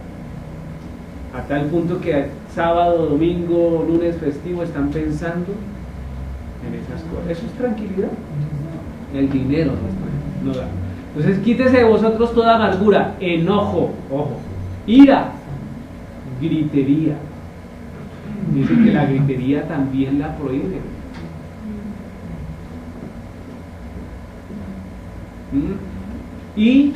A tal punto que sábado, domingo, lunes festivo están pensando en esas cosas. ¿Eso es tranquilidad? El dinero no da. Entonces quítese de vosotros toda amargura, enojo, ojo, ira, gritería. Dice que la gritería también la prohíbe. Y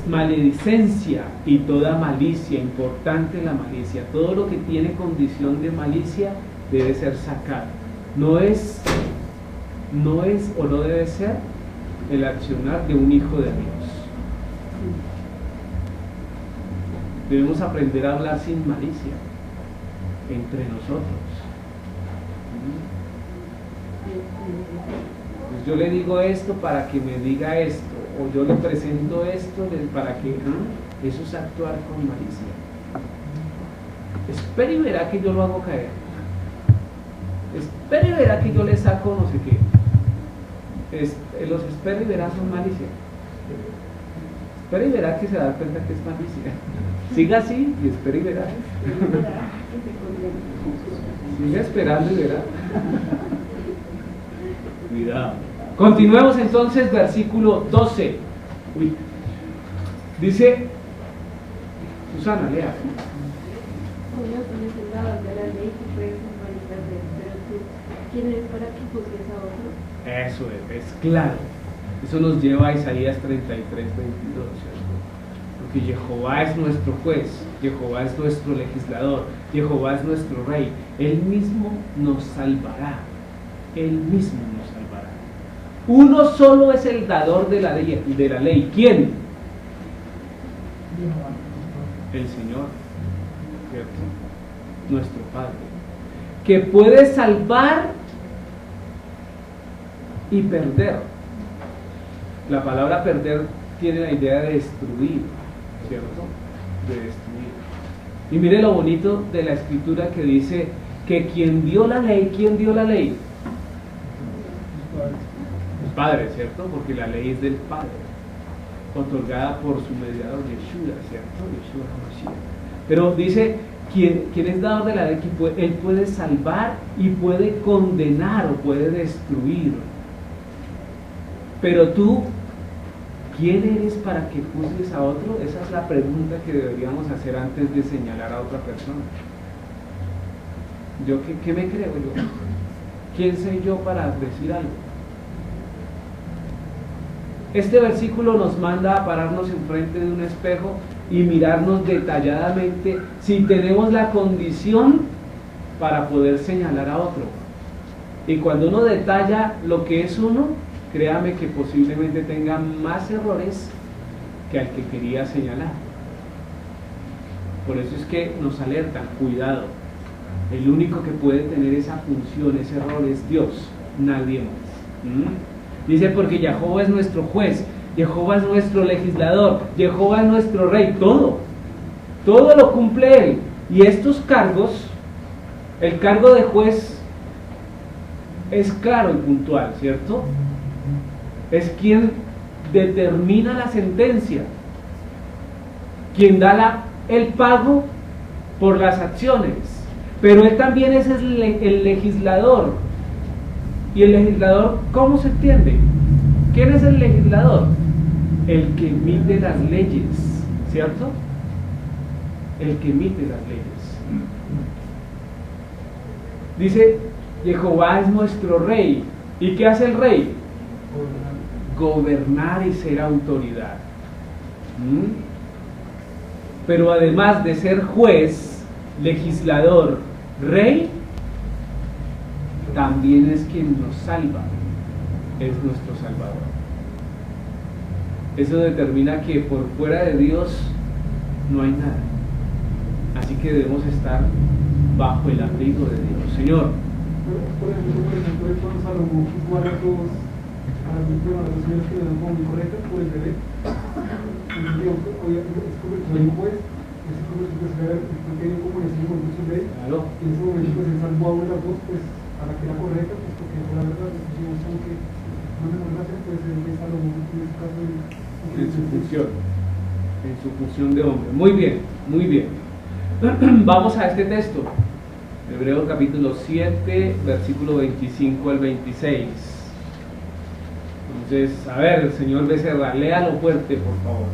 maledicencia y toda malicia, importante la malicia, todo lo que tiene condición de malicia debe ser sacado. No es o no debe ser el accionar de un hijo de Dios. Debemos aprender a hablar sin malicia entre nosotros. Pues yo le digo esto para que me diga esto, o yo le presento esto para que... Eso es actuar con malicia. espere y verá que yo lo hago caer, espere y verá que yo le saco no sé qué. Los espere y verá son malicia. Espere y verá que se da cuenta que es malicia. Siga así y espere y verá. Siga esperando y verá. Cuidado. Continuemos entonces, versículo 12. Uy. Dice, Susana, lea. Uno es el lado de la ley que puede perder, pero tú, ¿quién eres para que juzgues a otro? Eso es claro. Eso nos lleva a Isaías 33, 22, ¿cierto? Porque Jehová es nuestro juez, Jehová es nuestro legislador, Jehová es nuestro rey. Él mismo nos salvará. Él mismo nos salvará. Uno solo es el dador de la ley. ¿Quién? El Señor, ¿cierto? Nuestro Padre, que puede salvar y perder. La palabra perder tiene la idea de destruir, ¿cierto? De destruir. Y mire lo bonito de la escritura que dice que quien dio la ley, ¿quién dio la ley? El Padre, ¿cierto? Porque la ley es del Padre, otorgada por su mediador Yeshua, ¿cierto? Yeshua HaMashiach. Pero dice, quien es dador de la ley, él puede salvar y puede condenar o puede destruir. Pero tú, ¿quién eres para que juzgues a otro? Esa es la pregunta que deberíamos hacer antes de señalar a otra persona. ¿Yo qué me creo yo? ¿Quién soy yo para decir algo? Este versículo nos manda a pararnos enfrente de un espejo y mirarnos detalladamente si tenemos la condición para poder señalar a otro. Y cuando uno detalla lo que es uno, créame que posiblemente tenga más errores que al que quería señalar. Por eso es que nos alertan, cuidado. El único que puede tener esa función, ese error, es Dios, nadie más. Dice, porque Jehová es nuestro juez, Jehová es nuestro legislador, Jehová es nuestro rey, todo lo cumple Él. Y estos cargos, el cargo de juez es claro y puntual, ¿cierto? Es quien determina la sentencia, quien da el pago por las acciones, pero Él también es el legislador. ¿Y el legislador cómo se entiende? ¿Quién es el legislador? El que emite las leyes, ¿cierto? El que emite las leyes. Dice, Jehová es nuestro rey. ¿Y qué hace el rey? Gobernar y ser autoridad. Pero además de ser juez, legislador, rey, también es quien nos salva, es nuestro Salvador. Eso determina que por fuera de Dios no hay nada. Así que debemos estar bajo el abrigo de Dios. Señor. Por ejemplo, cuando Salomón quiso a las señoras que le dan como incorrectas por el bebé, digo, oye, es como el juez, es como el juez, porque hay como el señor con su ley, y en ese momento pues él salvó a una de las dos, pues a la que era correcta, pues porque la verdad es que aunque no me gracias, pues es Salomón en este caso en su función de hombre. Muy bien, muy bien. Vamos a este texto, Hebreos capítulo 7, versículo 25 al 26. Entonces, a ver, señor Becerra, léalo fuerte, por favor.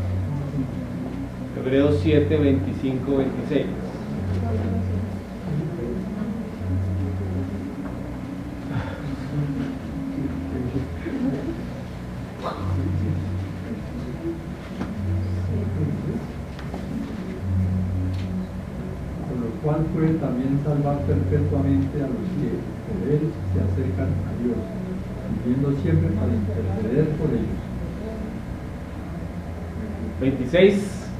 Hebreos 7, 25, 26. Cual puede también salvar perpetuamente a los que por él se acercan a Dios, viviendo siempre para interceder por ellos. 26.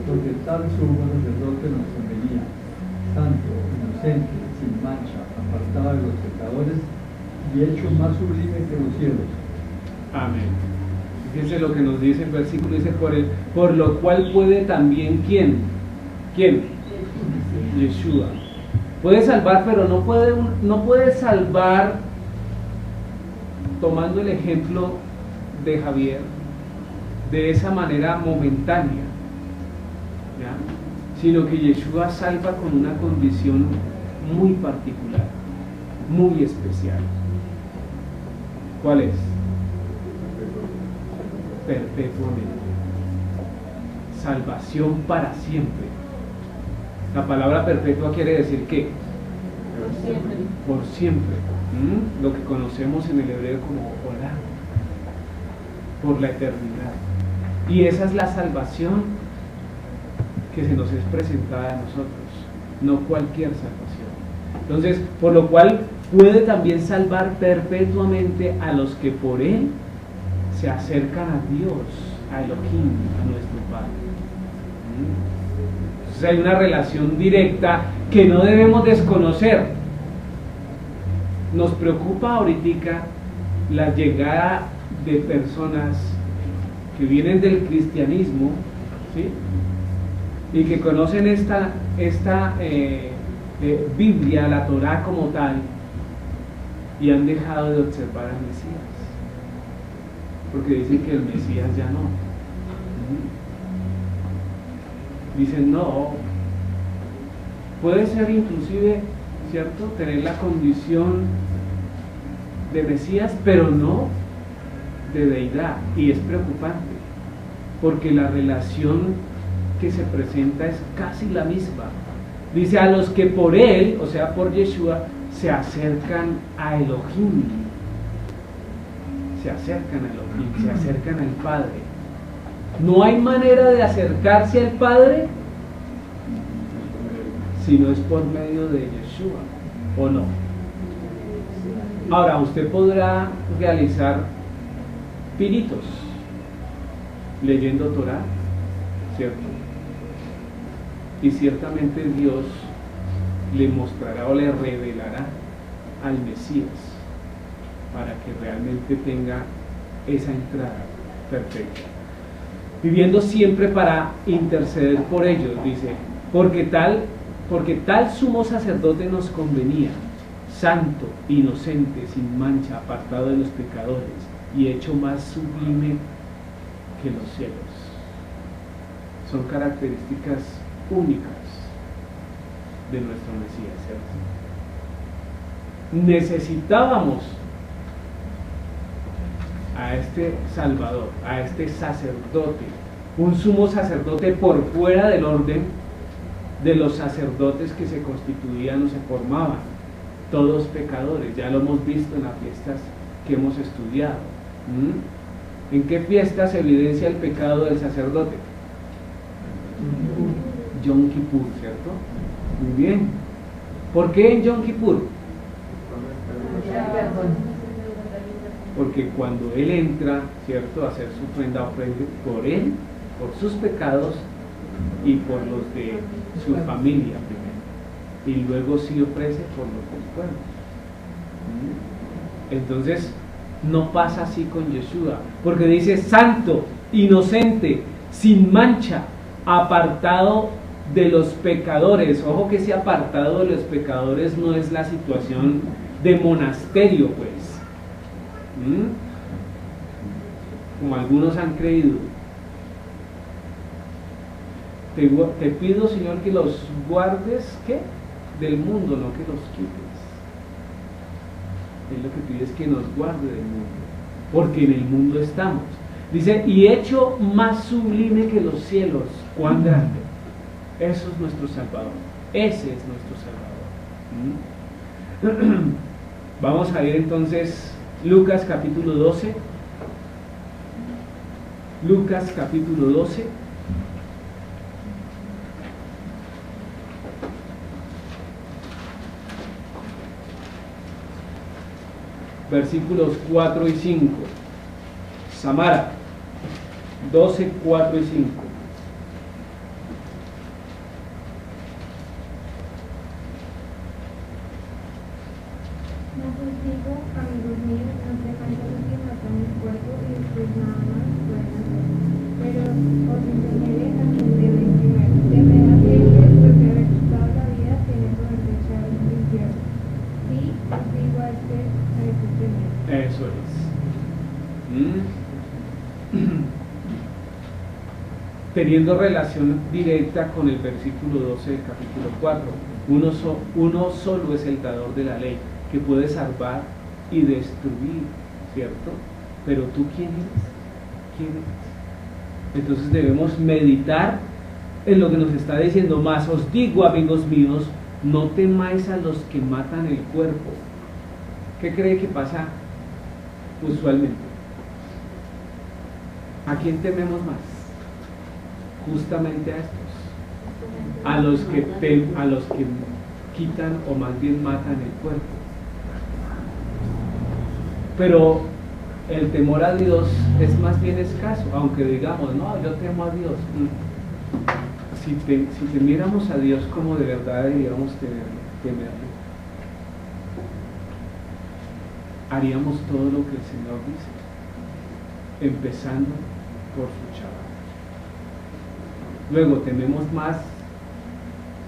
Porque tal sumo sacerdote nos convenía, santo, inocente, sin mancha, apartado de los pecadores y hecho más sublime que los cielos. Amén. Fíjense lo que nos dice el versículo, dice por lo cual puede también ¿quién? Yeshua. Puede salvar, pero no puede salvar, tomando el ejemplo de Javier, de esa manera momentánea, ¿ya? Sino que Yeshua salva con una condición muy particular, muy especial. ¿Cuál es? Perpetuamente. Salvación para siempre. La palabra perpetua quiere decir ¿qué? Por siempre. Lo que conocemos en el hebreo como olam, por la eternidad. Y esa es la salvación que se nos es presentada a nosotros, no cualquier salvación. Entonces, por lo cual puede también salvar perpetuamente a los que por Él se acercan a Dios, a Elohim, a nuestro Padre. Entonces hay una relación directa que no debemos desconocer. Nos preocupa ahorita la llegada de personas que vienen del cristianismo, ¿sí? Y que conocen esta Biblia, la Torá como tal, y han dejado de observar al Mesías, porque dicen que el Mesías ya no. Dicen no, puede ser inclusive, ¿cierto?, tener la condición de Mesías, pero no de deidad, y es preocupante, porque la relación que se presenta es casi la misma. Dice a los que por Él, o sea por Yeshua, se acercan a Elohim, se acercan a Elohim, se acercan al Padre. No hay manera de acercarse al Padre si no es por medio de Yeshua, ¿o no? Ahora, usted podrá realizar pinitos leyendo Torah, ¿cierto? Y ciertamente Dios le mostrará o le revelará al Mesías para que realmente tenga esa entrada perfecta, viviendo siempre para interceder por ellos. Dice, porque tal sumo sacerdote nos convenía, santo, inocente, sin mancha, apartado de los pecadores y hecho más sublime que los cielos. Son características únicas de nuestro Mesías, ¿cierto? Necesitábamos a este Salvador, a este sacerdote, un sumo sacerdote por fuera del orden de los sacerdotes que se constituían o se formaban, todos pecadores. Ya lo hemos visto en las fiestas que hemos estudiado. ¿En qué fiesta se evidencia el pecado del sacerdote? Yom Kippur, ¿cierto? Muy bien. ¿Por qué en Yom Kippur? Porque cuando él entra, ¿cierto?, a hacer su ofrenda por él, por sus pecados y por los de su familia primero, y luego sí ofrece por los del pueblo. Entonces no pasa así con Yeshua, porque dice santo, inocente, sin mancha, apartado de los pecadores. Ojo que ese apartado de los pecadores no es la situación de monasterio, pues, como algunos han creído. Te pido, Señor, que los guardes, ¿qué?, del mundo, no que los quites. Él lo que pide es que nos guarde del mundo, porque en el mundo estamos. Dice, y hecho más sublime que los cielos. ¿Cuán grande? Eso es nuestro Salvador. Ese es nuestro Salvador. Vamos a ir entonces Lucas capítulo 12. Lucas capítulo 12. Versículos 4 y 5. Samara 12, 4 y 5. No os digo, amigos míos, no se cansen los que matan el cuerpo y después nada más pueden hacer. Pero os enseñaré a quien deben primero. Temed a aquel que después de haber quitado la vida viendo relación directa con el versículo 12 del capítulo 4, uno solo es el dador de la ley, que puede salvar y destruir, ¿cierto? Pero tú, ¿quién eres? ¿Quién eres? Entonces debemos meditar en lo que nos está diciendo. Más os digo, amigos míos, no temáis a los que matan el cuerpo. ¿Qué cree que pasa usualmente? ¿A quién tememos más? Justamente a estos, a los que quitan o más bien matan el cuerpo. Pero el temor a Dios es más bien escaso, aunque digamos, no, yo temo a Dios. Si temiéramos a Dios como de verdad deberíamos temerlo, haríamos todo lo que el Señor dice, empezando por su Shabbat. Luego tememos más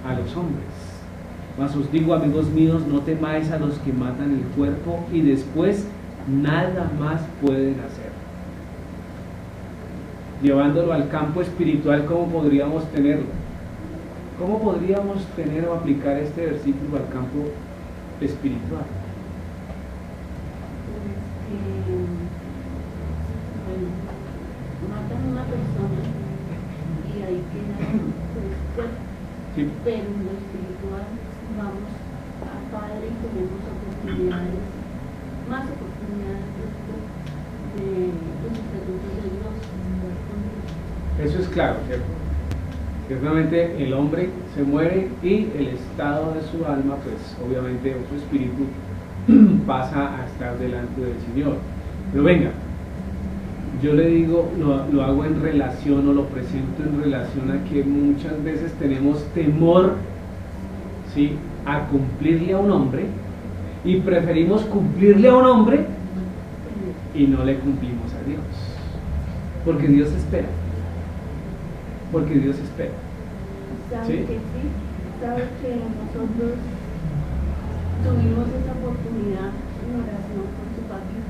a los hombres. Mas os digo, amigos míos, no temáis a los que matan el cuerpo y después nada más pueden hacer. Llevándolo al campo espiritual, ¿cómo podríamos tenerlo? ¿Cómo podríamos tener o aplicar este versículo al campo espiritual? Bueno, matan a una persona y ahí queda pues, Sí. pero en lo espiritual vamos a Padre y tenemos oportunidades, más oportunidades de los estatutos de Dios. Eso es claro, ¿cierto? Ciertamente el hombre se muere y el estado de su alma, pues obviamente su espíritu pasa a estar delante del Señor. Pero venga, yo le digo, lo hago en relación o lo presento en relación a que muchas veces tenemos temor, ¿sí?, a cumplirle a un hombre y preferimos cumplirle a un hombre y no le cumplimos a Dios. Porque Dios espera. Porque Dios espera. ¿Sabe ¿Sí? que sí? ¿Sabe que nosotros tuvimos esa oportunidad en oración con su padre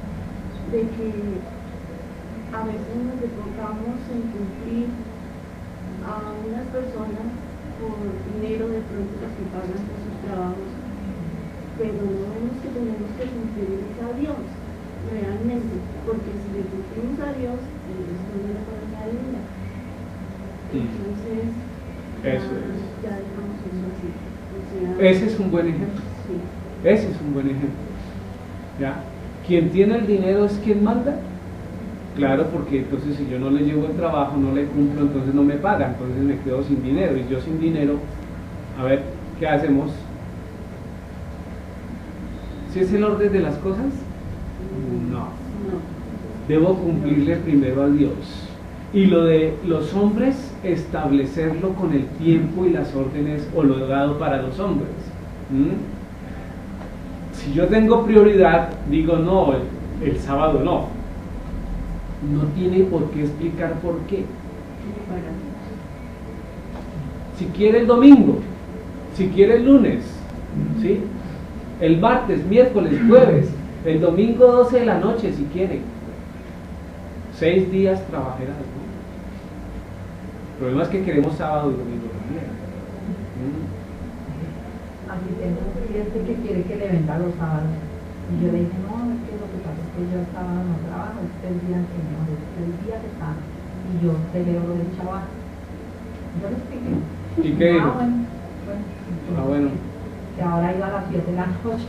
de que a veces nos enfocamos en cumplir a unas personas por dinero de pronto las que pagan por sus trabajos, pero no vemos que tenemos que cumplirles a Dios realmente, porque si le cumplimos a Dios, el resto no le puede dar nada. Entonces, Eso es. ya dejamos eso así. O sea, Ese es un buen ejemplo. sí. Ese es un buen ejemplo. ¿Ya? Quien tiene el dinero es quien manda. Claro, porque entonces si yo no le llevo el trabajo, no le cumplo, entonces no me pagan, entonces me quedo sin dinero. Y yo sin dinero, a ver, ¿qué hacemos? ¿Sí es el orden de las cosas? No. No. Debo cumplirle primero a Dios. Y lo de los hombres, establecerlo con el tiempo y las órdenes o lo dado para los hombres. Si yo tengo prioridad, digo no, el sábado no. No tiene por qué explicar por qué. Si quiere el domingo, si quiere el lunes, ¿sí?, el martes, miércoles, jueves, el domingo 12 de la noche si quiere. 6 días trabajará. El problema es que queremos sábado y domingo también. Aquí tengo un cliente que quiere que le venda los sábados. Y yo le dije, no, es que lo que pasa es que yo el sábado no trabajo, este es el día que no, este es el día que está. Y yo celebro el chaval. Yo le expliqué. ¿Y qué dijo? Bueno. Bueno. Que ahora iba a las 7 de la noche.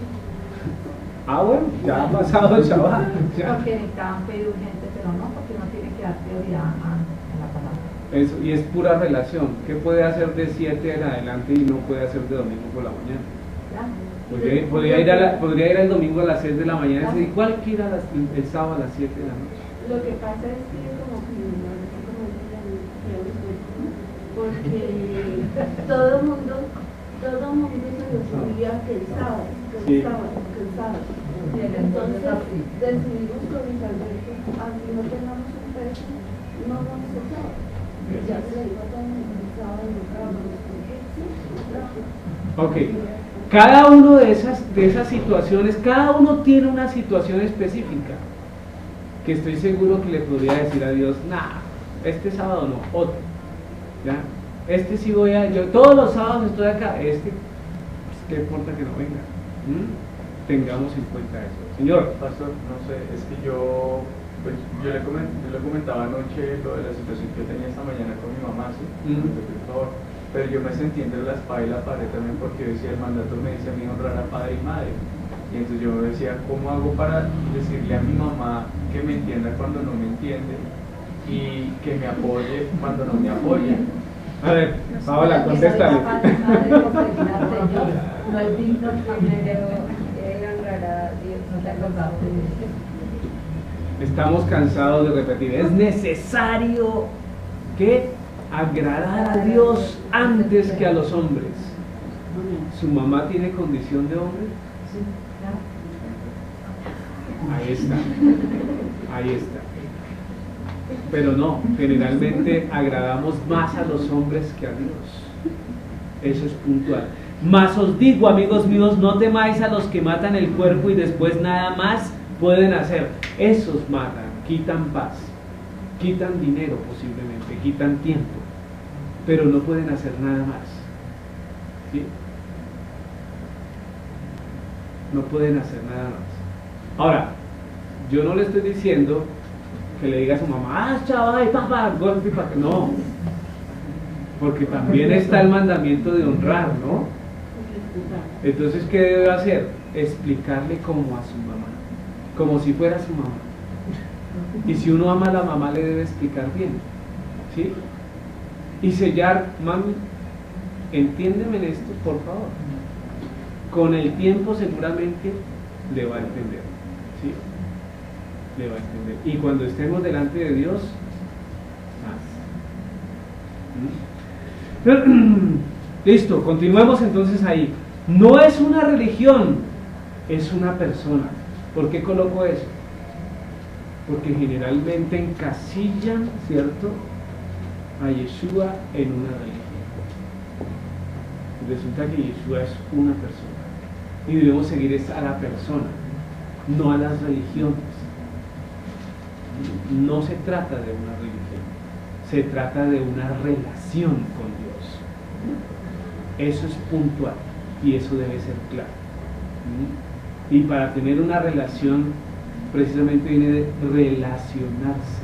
Bueno, ya ha pasado el Shabbat. Porque necesitaban pedir urgente, pero no, porque uno tiene que dar prioridad en la palabra. Eso, y es pura relación. ¿Qué puede hacer de 7 en adelante y no puede hacer de domingo por la mañana? Podría ir el domingo a las 6 de la mañana y igual que ir el sábado a las 7 de la noche. Lo que pasa es que como que porque todo el mundo se lo sabía que el sábado, que el sábado. Y entonces decidimos con mis Alberto, aunque no tengamos un peso, no vamos el sábado. Ya se le iba a tener el sábado y no trabajamos. Ok. Cada uno de esas situaciones, cada uno tiene una situación específica que estoy seguro que le podría decir a Dios, nah, este sábado no, otro. ¿ya? Este sí voy a, yo todos los sábados estoy acá, pues, ¿qué importa que no venga? Tengamos en cuenta eso. Señor. Pastor, no sé, es que yo le comentaba anoche lo de la situación que tenía esta mañana con mi mamá, ¿sí? Por favor. Pero yo me sentí entre la espada y la pared también, porque yo decía, el mandato me dice a mí honrar a padre y madre. Y entonces yo decía, ¿cómo hago para decirle a mi mamá que me entienda cuando no me entiende y que me apoye cuando no me apoya? A ver, Paola, contéstale. No es digno Él honrará a Dios, no te acordaste de eso. Estamos cansados de repetir. Es necesario que agradar a Dios antes que a los hombres. ¿Su mamá tiene condición de hombre? Sí, claro. Ahí está. Ahí está. Pero no, generalmente agradamos más a los hombres que a Dios. Eso es puntual. Mas os digo, amigos míos, no temáis a los que matan el cuerpo y después nada más pueden hacer. Esos matan, quitan paz, quitan dinero posiblemente, quitan tiempo, pero no pueden hacer nada más. ¿Sí? No pueden hacer nada más. Ahora, yo no le estoy diciendo que le diga a su mamá, chaval, papá, golpe, papá. No, porque también está el mandamiento de honrar, ¿no? Entonces, ¿qué debe hacer? Explicarle como a su mamá, como si fuera su mamá. Y si uno ama a la mamá, le debe explicar bien, ¿sí? Y sellar, mami, entiéndeme en esto, por favor. Con el tiempo seguramente le va a entender, ¿sí? Le va a entender. Y cuando estemos delante de Dios, más. Listo, continuemos entonces ahí. No es una religión, es una persona. ¿Por qué coloco eso? Porque generalmente encasillan, ¿cierto?, a Yeshua en una religión. Resulta que Yeshua es una persona y debemos seguir a la persona, no a las religiones. No se trata de una religión, se trata de una relación con Dios. Eso es puntual y eso debe ser claro. Y para tener una relación, precisamente viene de relacionarse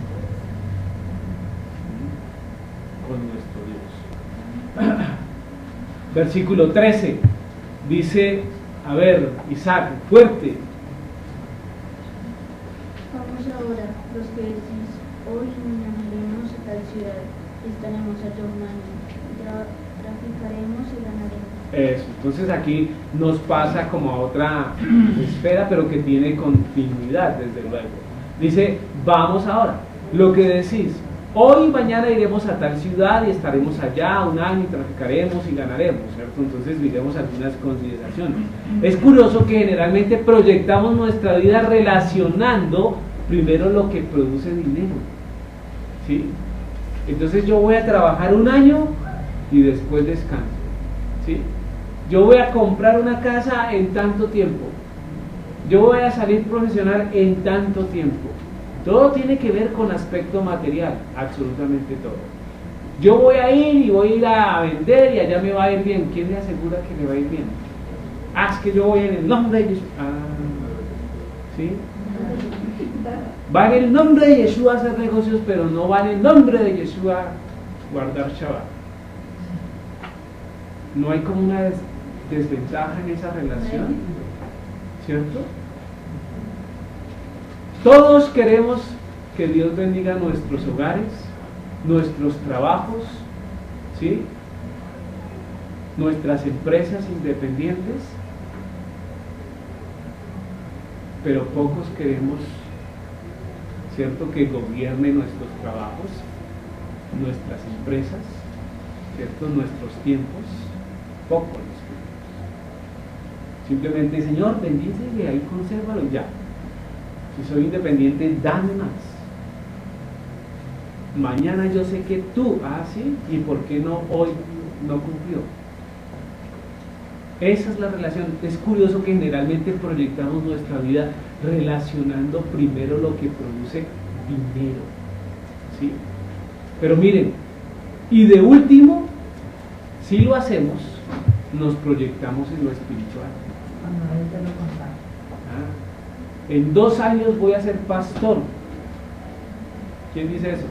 con nuestro Dios. Versículo 13 dice, a ver, Isaac, fuerte. Vamos ahora, los que decís, hoy mañana iremos a tal ciudad, estaremos allá un año, traficaremos y ganaremos. Eso, entonces aquí nos pasa como a otra esfera, pero que tiene continuidad, desde luego. Dice, vamos ahora, lo que decís, hoy mañana iremos a tal ciudad y estaremos allá un año y traficaremos y ganaremos, ¿cierto? Entonces miremos algunas consideraciones. Es curioso que generalmente proyectamos nuestra vida relacionando primero lo que produce dinero, ¿sí? Entonces yo voy a trabajar un año y después descanso, ¿sí? Yo voy a comprar una casa en tanto tiempo, yo voy a salir profesional en tanto tiempo. Todo tiene que ver con aspecto material, absolutamente todo. Yo voy a ir y voy a ir a vender y allá me va a ir bien. ¿Quién le asegura que le va a ir bien? Es que yo voy en el nombre de Yeshua. ¿Sí? Va en el nombre de Yeshua a hacer negocios, pero no va en el nombre de Yeshua a guardar Shabbat. No hay como una desventaja en esa relación, ¿cierto? Todos queremos que Dios bendiga nuestros hogares, nuestros trabajos, ¿sí?, nuestras empresas independientes, pero pocos queremos, ¿cierto?, que gobierne nuestros trabajos, nuestras empresas, ¿cierto?, nuestros tiempos. Pocos los queremos. Simplemente, Señor, bendícele y ahí consérvalo y ya. Si soy independiente, dame más. Mañana yo sé que tú, sí, ¿y por qué no hoy no cumplió? Esa es la relación. Es curioso que generalmente proyectamos nuestra vida relacionando primero lo que produce dinero, ¿sí? Pero miren, Y de último, si lo hacemos, nos proyectamos en lo espiritual. Cuando él te lo contaba. En 2 años voy a ser pastor. ¿Quién dice eso?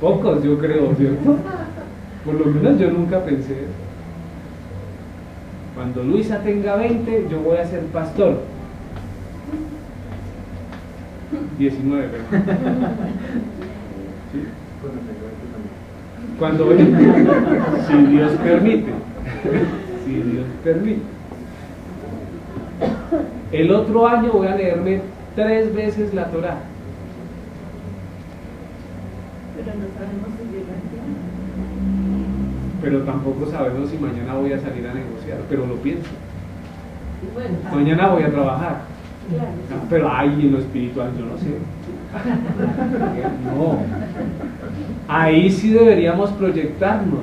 Pocos, yo creo, ¿cierto? Por lo menos yo nunca pensé eso. Cuando Luisa tenga 20, yo voy a ser pastor. 19, ¿verdad? ¿Sí? Cuando si Dios permite. Si Dios permite. El otro año voy a leerme 3 veces la Torá. Pero no sabemos si llega el tiempo. Pero tampoco sabemos si mañana voy a salir a negociar, pero lo pienso. Y bueno, Mañana voy a trabajar. claro. Pero ahí en lo espiritual yo no sé. No. Ahí sí deberíamos proyectarnos.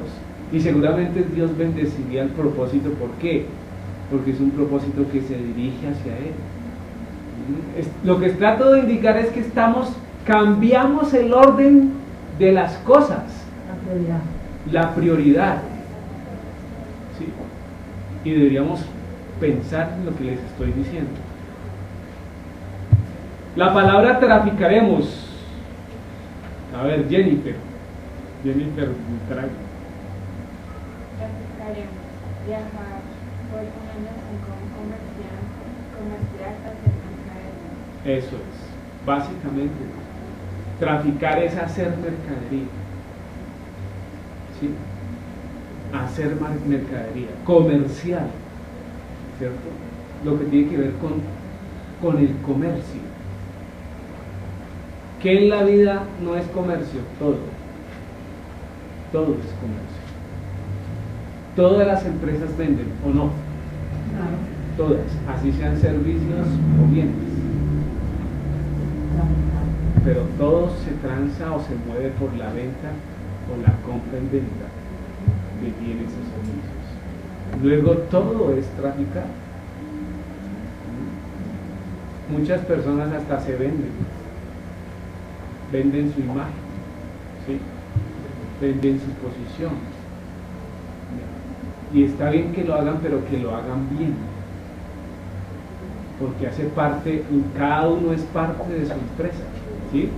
Y seguramente Dios bendeciría el propósito. ¿Por qué? Porque es un propósito que se dirige hacia Él. Lo que trato de indicar es que cambiamos el orden de las cosas. La prioridad. La prioridad. ¿Sí? Y deberíamos pensar en lo que les estoy diciendo. La palabra traficaremos. A ver, Jennifer, trae. Practicaremos viajar por un año como comerciar hacia mercadería. Eso es, básicamente. Traficar es hacer mercadería. ¿Sí? Hacer mercadería, comercial, ¿cierto? Lo que tiene que ver con el comercio. ¿Qué en la vida no es comercio? Todo. Todo es comercio. Todas las empresas venden, ¿o no? Claro. Todas, así sean servicios o bienes. Pero todo se transa o se mueve por la venta o la compra y venta de bienes o servicios. Luego todo es traficar. Muchas personas hasta se venden su imagen, ¿sí? Venden su posición. Y está bien que lo hagan, pero que lo hagan bien, porque hace parte, cada uno es parte de su empresa, ¿sí?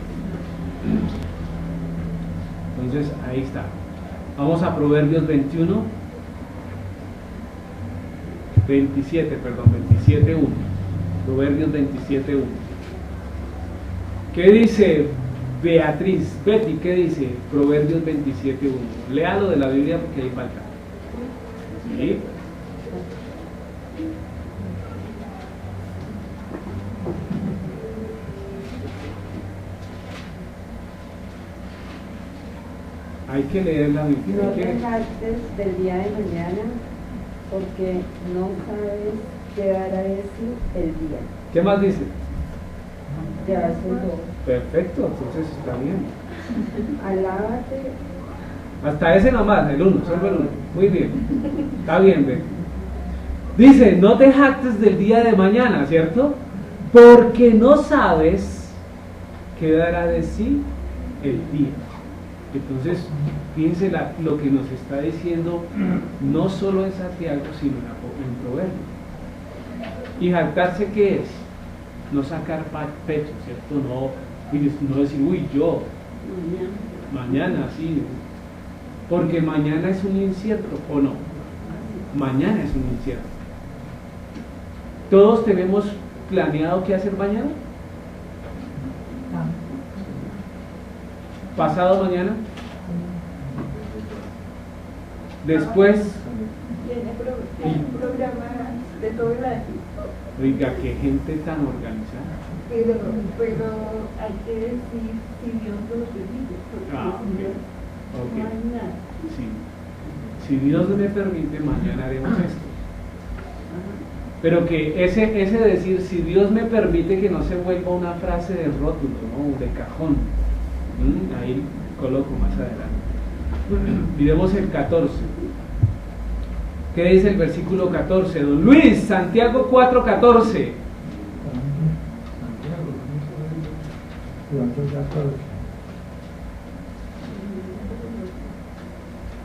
Entonces ahí está. Vamos a Proverbios 27:1. Proverbios 27:1. ¿Qué dice Beatriz? Betty, ¿qué dice Proverbios 27:1? Léalo de la Biblia porque ahí falta. ¿Sí? Hay que leer la Biblia. No hay que- te jactes del día de mañana, porque no sabes qué dará de sí el día. ¿Qué más dice? Ya son dos. Perfecto, entonces está bien. Alábate. Hasta ese nomás, el 1, solo el 1. Muy bien. Está bien, Ben. Dice, no te jactes del día de mañana, ¿cierto? Porque no sabes qué dará de sí el día. Entonces, fíjense lo que nos está diciendo, no solo en Santiago, sino en Proverbios. ¿Y jactarse qué es? No sacar pecho, ¿cierto? No decir, uy, yo, mañana, sí. Porque mañana es un incierto, ¿o no? Mañana es un incierto. ¿Todos tenemos planeado qué hacer mañana? ¿Pasado mañana? Después, Tiene programa de todo el año. oiga, qué gente tan organizada. Pero hay que decir si Dios nos permite. Porque Ah, si Dios ok. no hay nada. Sí. Si Dios me permite, mañana haremos esto. Pero que ese decir, si Dios me permite, que no se vuelva una frase de rótulo, ¿no? De cajón. Ahí coloco más adelante. Miremos el 14. ¿Qué dice el versículo 14? Don Luis, Santiago 4:14.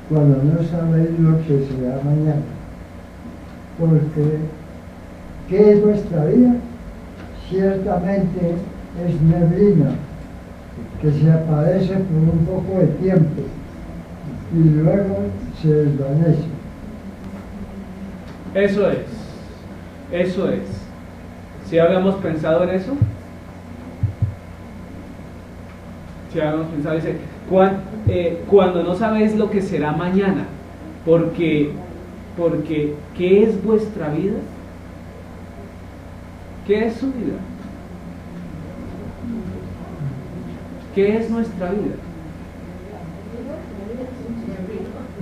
cuando no sabéis lo que será mañana. Porque, ¿qué es vuestra vida? Ciertamente es neblina, que se aparece por un poco de tiempo y luego se desvanece. Eso es. ¿Sí habíamos pensado en eso? ¿Sí habíamos pensado? Dice, cuando no sabéis lo que será mañana, porque ¿qué es vuestra vida? ¿Qué es su vida? ¿Qué es nuestra vida?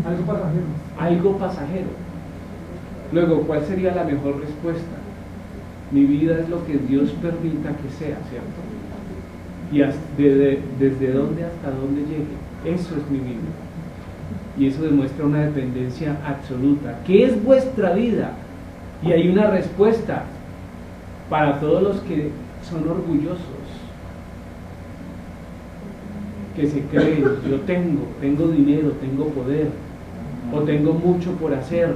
Algo pasajero. Algo pasajero. Luego, ¿cuál sería la mejor respuesta? Mi vida es lo que Dios permita que sea, ¿cierto? Y desde dónde hasta dónde llegue. Eso es mi vida. Y eso demuestra una dependencia absoluta. ¿Qué es vuestra vida? Y hay una respuesta para todos los que son orgullosos, que se creen, yo tengo dinero, tengo poder, o tengo mucho por hacer,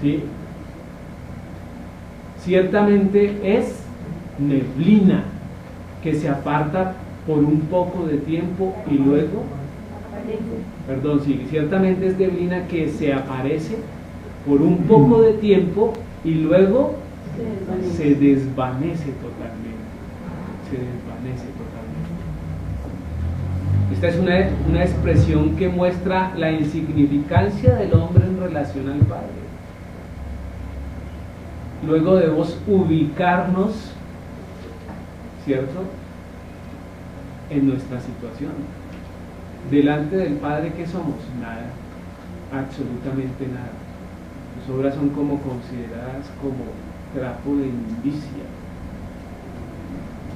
¿sí? Ciertamente es neblina que se aparta por un poco de tiempo y luego, ciertamente es neblina que se aparece por un poco de tiempo y luego se desvanece totalmente. Esta es una expresión que muestra la insignificancia del hombre en relación al Padre. Luego debemos ubicarnos, ¿cierto?, en nuestra situación. Delante del Padre, ¿qué somos? Nada, absolutamente nada. Sus obras son como consideradas como trapo de inmundicia.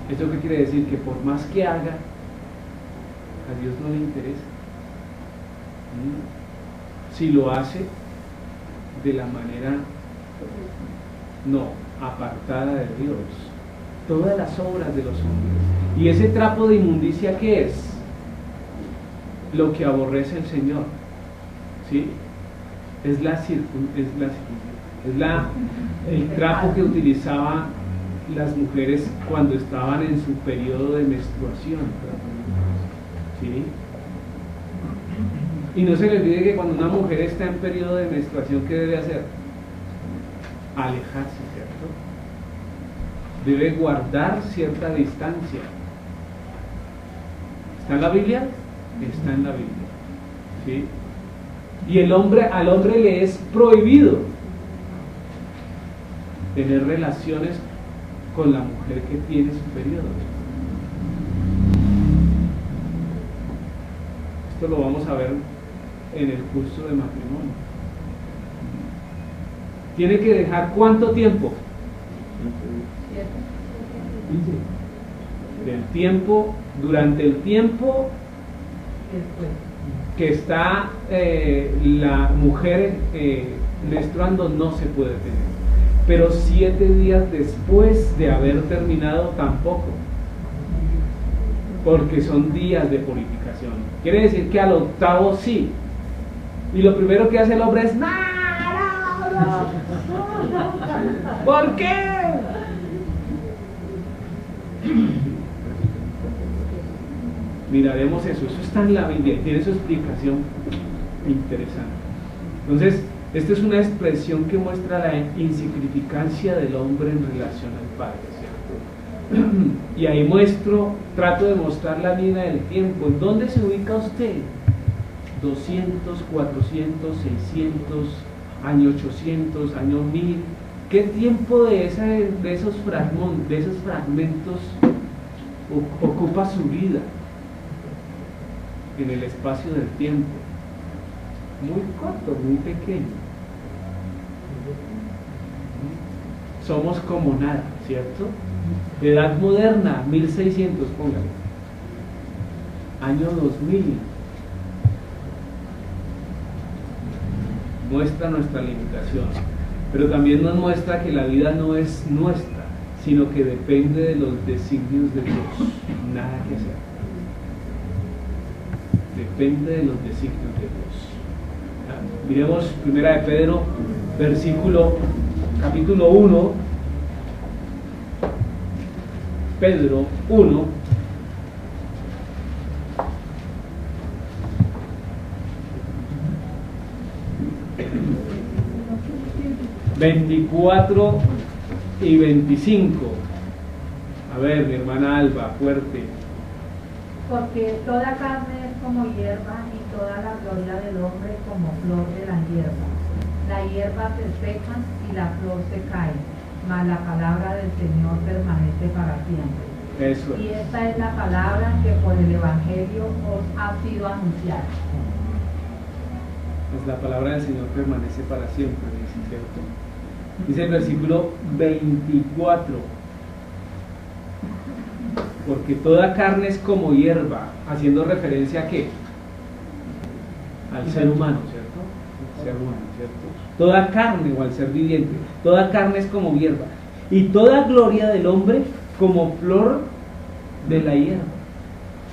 ¿Esto qué quiere decir? Que por más que haga, a Dios no le interesa. Si lo hace de la manera apartada de Dios, todas las obras de los hombres. ¿Y ese trapo de inmundicia qué es? Lo que aborrece el Señor, ¿sí? Es el trapo que utilizaban las mujeres cuando estaban en su periodo de menstruación, ¿sí? Y no se le olvide que cuando una mujer está en periodo de menstruación, ¿qué debe hacer? Alejarse, ¿cierto? Debe guardar cierta distancia. ¿Está en la Biblia? Está en la Biblia, ¿sí? Y al hombre le es prohibido tener relaciones con la mujer que tiene su periodo. Esto lo vamos a ver en el curso de matrimonio. ¿Tiene que dejar cuánto tiempo? Del tiempo, durante el tiempo que está la mujer menstruando, no se puede tener. Pero 7 días después de haber terminado, tampoco, porque son días de purificación. Quiere decir que al octavo sí. Y lo primero que hace el hombre es no. ¿Por qué? Miraremos eso está en la Biblia y tiene su explicación interesante. Entonces, esta es una expresión que muestra la insignificancia del hombre en relación al Padre, ¿cierto? Y ahí trato de mostrar la línea del tiempo. ¿En dónde se ubica usted? 200, 400, 600, año 800, año 1000. ¿Qué tiempo de esos fragmentos ocupa su vida en el espacio del tiempo? Muy corto, muy pequeño. Somos como nada, ¿cierto? Edad moderna, 1600, póngale. Año 2000. Muestra nuestra limitación, pero también nos muestra que la vida no es nuestra, sino que depende de los designios de Dios. Nada que hacer. Depende de los designios de Dios. Miremos 1 de Pedro, capítulo 1, Pedro 1, ...24 y 25. A ver, mi hermana Alba, fuerte. Porque toda carne es como hierba y toda la gloria del hombre como flor de la hierba. La hierba se seca y la flor se cae, mas la palabra del Señor permanece para siempre. Eso es. Y esta es la palabra que por el Evangelio os ha sido anunciada. Pues la palabra del Señor permanece para siempre, dice, ¿cierto? Dice el versículo 24. Porque toda carne es como hierba, haciendo referencia a ¿qué? Al ser humano, ¿cierto? Al ser humano, ¿cierto? Toda carne o al ser viviente, toda carne es como hierba. Y toda gloria del hombre como flor de la hierba.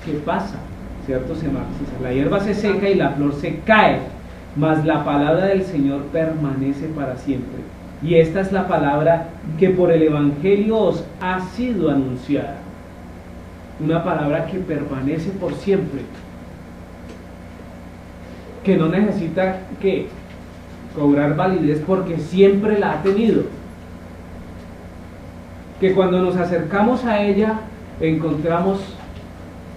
¿Qué pasa? ¿Cierto? Se marchita. La hierba se seca y la flor se cae, mas la palabra del Señor permanece para siempre. Y esta es la palabra que por el Evangelio os ha sido anunciada. Una palabra que permanece por siempre, que no necesita que cobrar validez porque siempre la ha tenido, que cuando nos acercamos a ella encontramos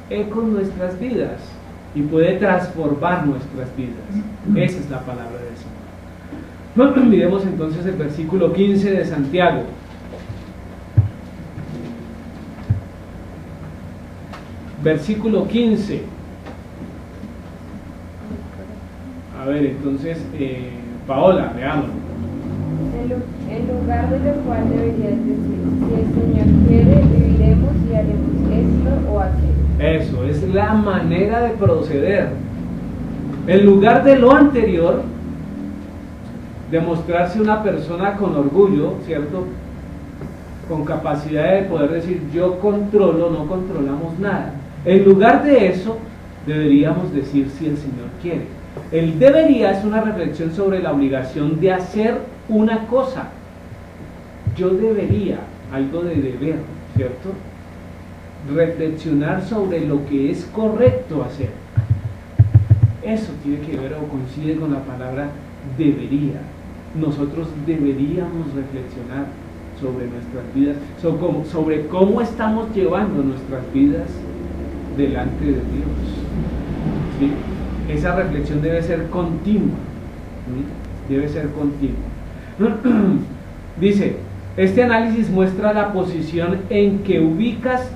eco en nuestras vidas y puede transformar nuestras vidas. Esa es la palabra del Señor. Miremos entonces el versículo 15 de Santiago. Versículo 15. A ver, entonces, Paola, veámoslo. En lugar de lo cual deberías decir, si el Señor quiere, viviremos y haremos esto o aquello. Eso, es la manera de proceder. En lugar de lo anterior, de mostrarse una persona con orgullo, ¿cierto? Con capacidad de poder decir, yo controlo, no controlamos nada. En lugar de eso, deberíamos decir si el Señor quiere. El debería es una reflexión sobre la obligación de hacer una cosa. Yo debería, algo de deber, ¿cierto? Reflexionar sobre lo que es correcto hacer. Eso tiene que ver o coincide con la palabra debería. Nosotros deberíamos reflexionar sobre nuestras vidas, sobre cómo estamos llevando nuestras vidas delante de Dios. ¿Sí? Esa reflexión debe ser continua. ¿Sí? Debe ser continua. Dice, este análisis muestra la posición en que ubicas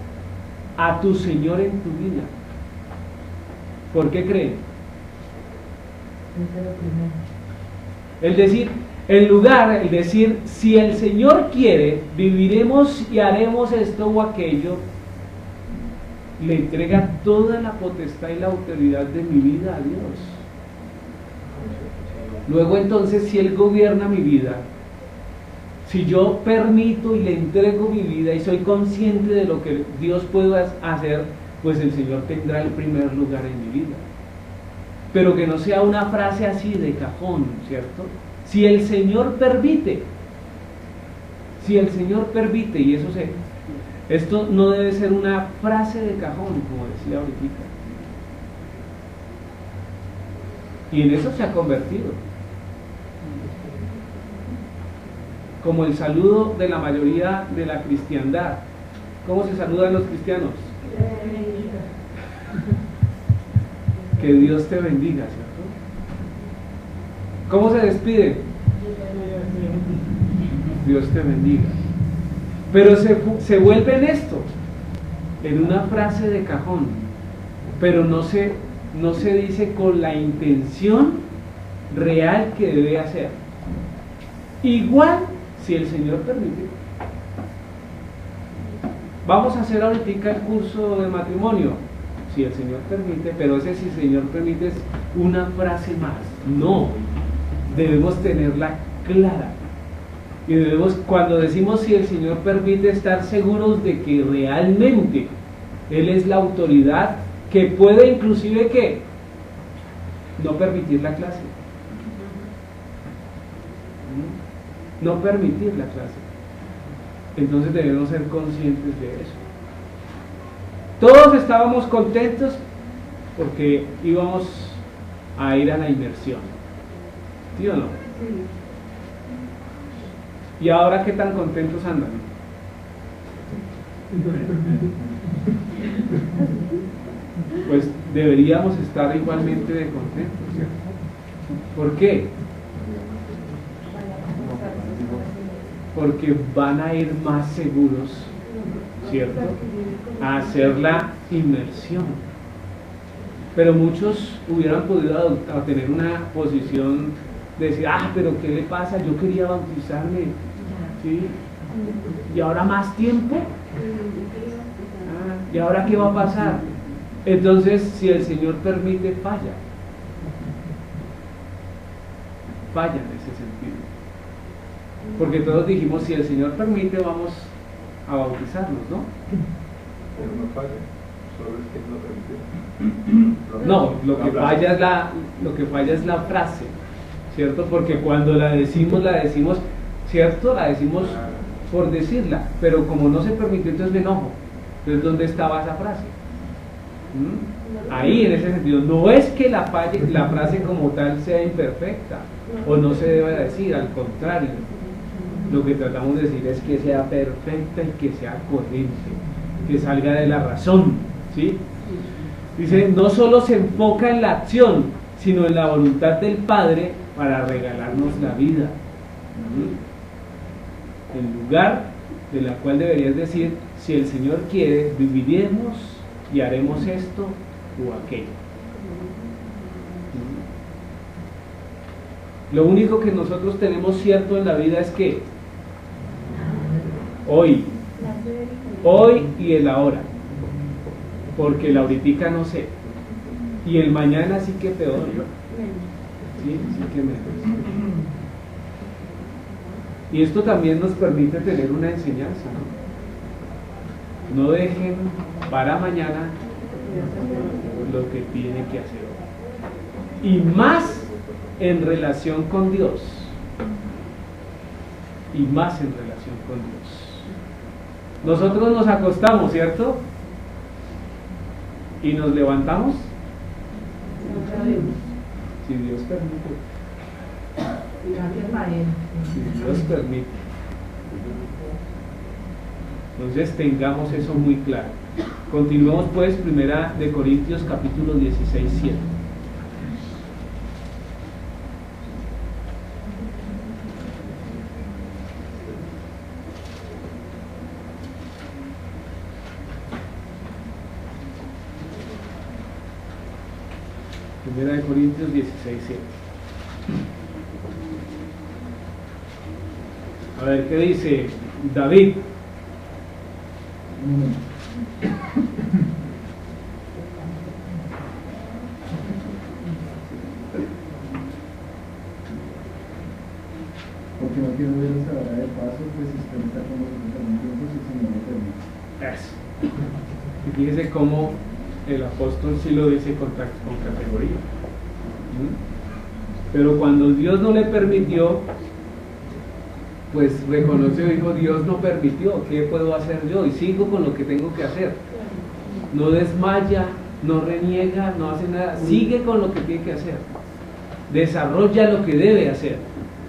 a tu Señor en tu vida. ¿Por qué creen? El decir, si el Señor quiere, viviremos y haremos esto o aquello, le entrega toda la potestad y la autoridad de mi vida a Dios. Luego entonces, si Él gobierna mi vida, si yo permito y le entrego mi vida y soy consciente de lo que Dios puede hacer, pues el Señor tendrá el primer lugar en mi vida. Pero que no sea una frase así de cajón, ¿cierto? Si el Señor permite, y eso esto no debe ser una frase de cajón, como decía ahorita. Y en eso se ha convertido. Como el saludo de la mayoría de la cristiandad. ¿Cómo se saludan los cristianos? Que Dios te bendiga, ¿cierto? ¿Cómo se despide? Dios te bendiga. Pero se vuelve en esto, en una frase de cajón, pero no se dice con la intención real que debe hacer. Igual, si el Señor permite. Vamos a hacer ahorita el curso de matrimonio, si el Señor permite, pero ese si el Señor permite es una frase más. No, debemos tenerla clara. Y debemos, cuando decimos si el Señor permite, estar seguros de que realmente Él es la autoridad que puede inclusive ¿qué? No permitir la clase. No permitir la clase. Entonces debemos ser conscientes de eso. Todos estábamos contentos porque íbamos a ir a la inmersión. ¿Sí o no? Sí. ¿Y ahora qué tan contentos andan? Pues deberíamos estar igualmente de contentos, ¿cierto? ¿Por qué? Porque van a ir más seguros, ¿cierto?, a hacer la inmersión. Pero muchos hubieran podido tener una posición de decir, pero ¿qué le pasa? Yo quería bautizarme, ¿sí? ¿Y ahora más tiempo? ¿Y ahora qué va a pasar? Entonces, si el Señor permite, falla en ese sentido. Porque todos dijimos, si el Señor permite, vamos a bautizarnos, ¿no? Pero no falla, solo es que no permite. No, lo que falla es la frase, ¿cierto? Porque cuando la decimos, ¿cierto? La decimos por decirla, pero como no se permitió, entonces me enojo. Entonces, ¿dónde estaba esa frase? Ahí, en ese sentido, no es que la frase como tal sea imperfecta o no se deba decir, al contrario, lo que tratamos de decir es que sea perfecta y que sea coherente, que salga de la razón, ¿sí? Dice, no solo se enfoca en la acción, sino en la voluntad del Padre para regalarnos la vida. En lugar de la cual deberías decir, si el Señor quiere, viviremos y haremos esto o aquello. Lo único que nosotros tenemos cierto en la vida es que hoy y el ahora, porque el ahoritica no sé, y el mañana sí que peor, sí que menos. Y esto también nos permite tener una enseñanza, ¿no? No dejen para mañana lo que tienen que hacer hoy. Y más en relación con Dios. Y más en relación con Dios. Nosotros nos acostamos, ¿cierto? Y nos levantamos. Si Dios permite. Gracias a Él. Si Dios permite. Entonces tengamos eso muy claro. Continuemos pues, 1 Corintios capítulo 16, 7. Primera de Corintios 16, 7. A ver, ¿qué dice David? Porque no quiero ver esta hora de paso, pues está como un tiempo si el Señor lo permite. Eso. Y fíjese cómo el apóstol sí lo dice con categoría. Pero cuando Dios no le permitió, pues reconoció y dijo, Dios no permitió, ¿qué puedo hacer yo? Y sigo con lo que tengo que hacer. No desmaya, no reniega, no hace nada, sigue con lo que tiene que hacer. Desarrolla lo que debe hacer.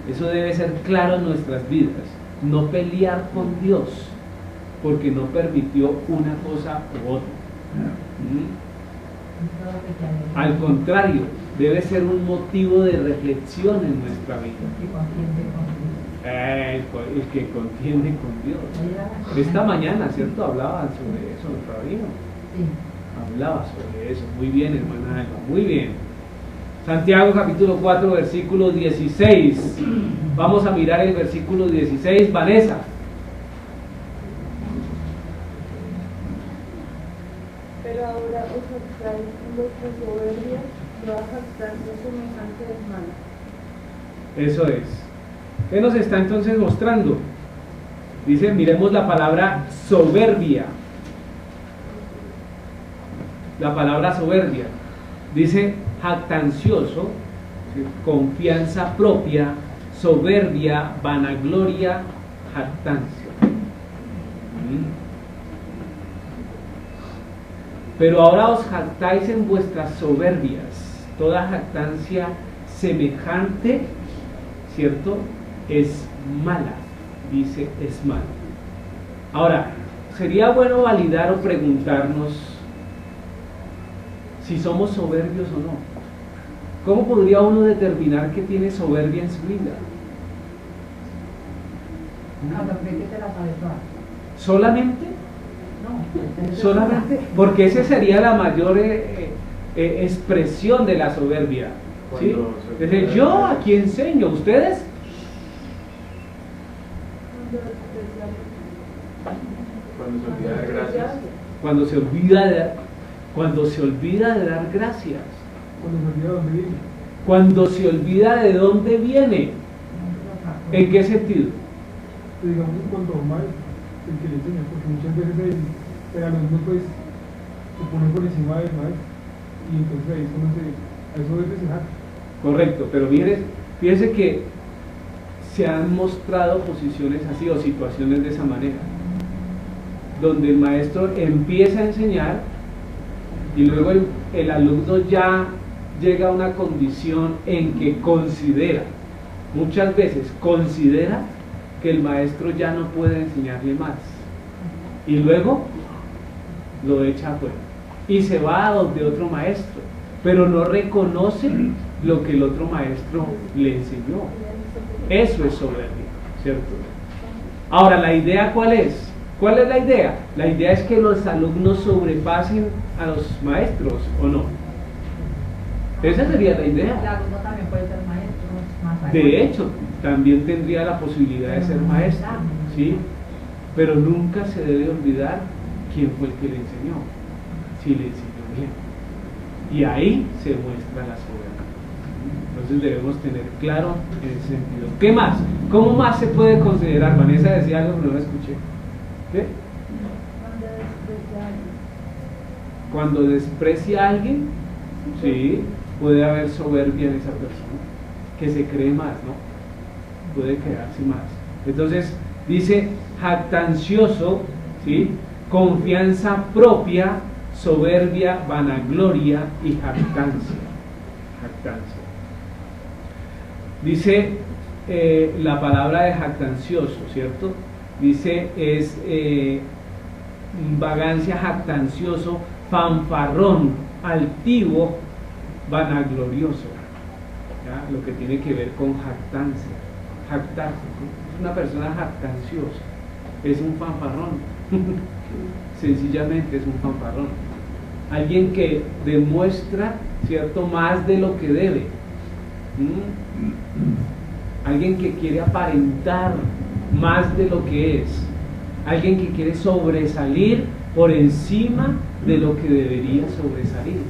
Eso debe ser claro en nuestras vidas. No pelear con Dios porque no permitió una cosa u otra. Al contrario, debe ser un motivo de reflexión en nuestra vida. El que contiende con Dios. Esta mañana, ¿cierto? Hablaban sobre eso, el rabino. Hablaba sobre eso. Muy bien, hermana Alba, muy bien. Santiago capítulo 4, versículo 16. Vamos a mirar el versículo 16, Vanessa. Pero ahora os jactáis en vuestra soberbia, no a jactarse semejante es mala. Eso es. ¿Qué nos está entonces mostrando? Dice, miremos la palabra soberbia. La palabra soberbia. Dice jactancioso, confianza propia, soberbia, vanagloria, jactancia. Pero ahora os jactáis en vuestras soberbias. Toda jactancia semejante, ¿cierto?, es mala, dice, es mala. Ahora, sería bueno validar o preguntarnos si somos soberbios o no. ¿Cómo podría uno determinar que tiene soberbia en su vida? Cuando cree que te la sabes toda. ¿Solamente? No, Solamente, porque esa sería la mayor expresión de la soberbia. ¿Sí? Desde yo aquí enseño, ustedes. Cuando se olvida de gracias. Cuando se olvida de dar gracias. Cuando se olvida de dónde viene. ¿En qué sentido? Digamos, cuando más el que le enseña, porque muchas veces el alumno pues se pone por encima del maestro y entonces ahí es cuando a eso debe ser. Correcto, pero fíjese que se han mostrado posiciones así o situaciones de esa manera, donde el maestro empieza a enseñar y luego el alumno ya llega a una condición en que considera, muchas veces considera que el maestro ya no puede enseñarle más y luego lo echa afuera y se va a donde otro maestro, pero no reconoce lo que el otro maestro le enseñó. Eso es soberbia, ¿cierto? Ahora, ¿la idea cuál es? ¿Cuál es la idea? La idea es que los alumnos sobrepasen a los maestros, ¿o no? Esa sería la idea. El alumno también puede ser maestro más allá. De hecho, también tendría la posibilidad de ser maestro, ¿sí? Pero nunca se debe olvidar quién fue el que le enseñó, si le enseñó bien. Y ahí se muestra la soberbia. Entonces debemos tener claro en ese sentido. ¿Qué más? ¿Cómo más se puede considerar? Vanessa decía algo, pero no la escuché. ¿Qué? Cuando desprecia a alguien, sí, puede haber soberbia en esa persona, que se cree más, ¿no? Puede crearse más. Entonces, dice jactancioso, ¿sí? Confianza propia, soberbia, vanagloria y jactancia. Jactancia. Dice la palabra de jactancioso, ¿cierto? Dice es vagancia, jactancioso, fanfarrón, altivo, vanaglorioso, ¿ya? Lo que tiene que ver con jactancia, jactarse. Una persona jactanciosa es un fanfarrón, sencillamente es un fanfarrón, alguien que demuestra, ¿cierto?, más de lo que debe, alguien que quiere aparentar más de lo que es, alguien que quiere sobresalir por encima de lo que debería sobresalir,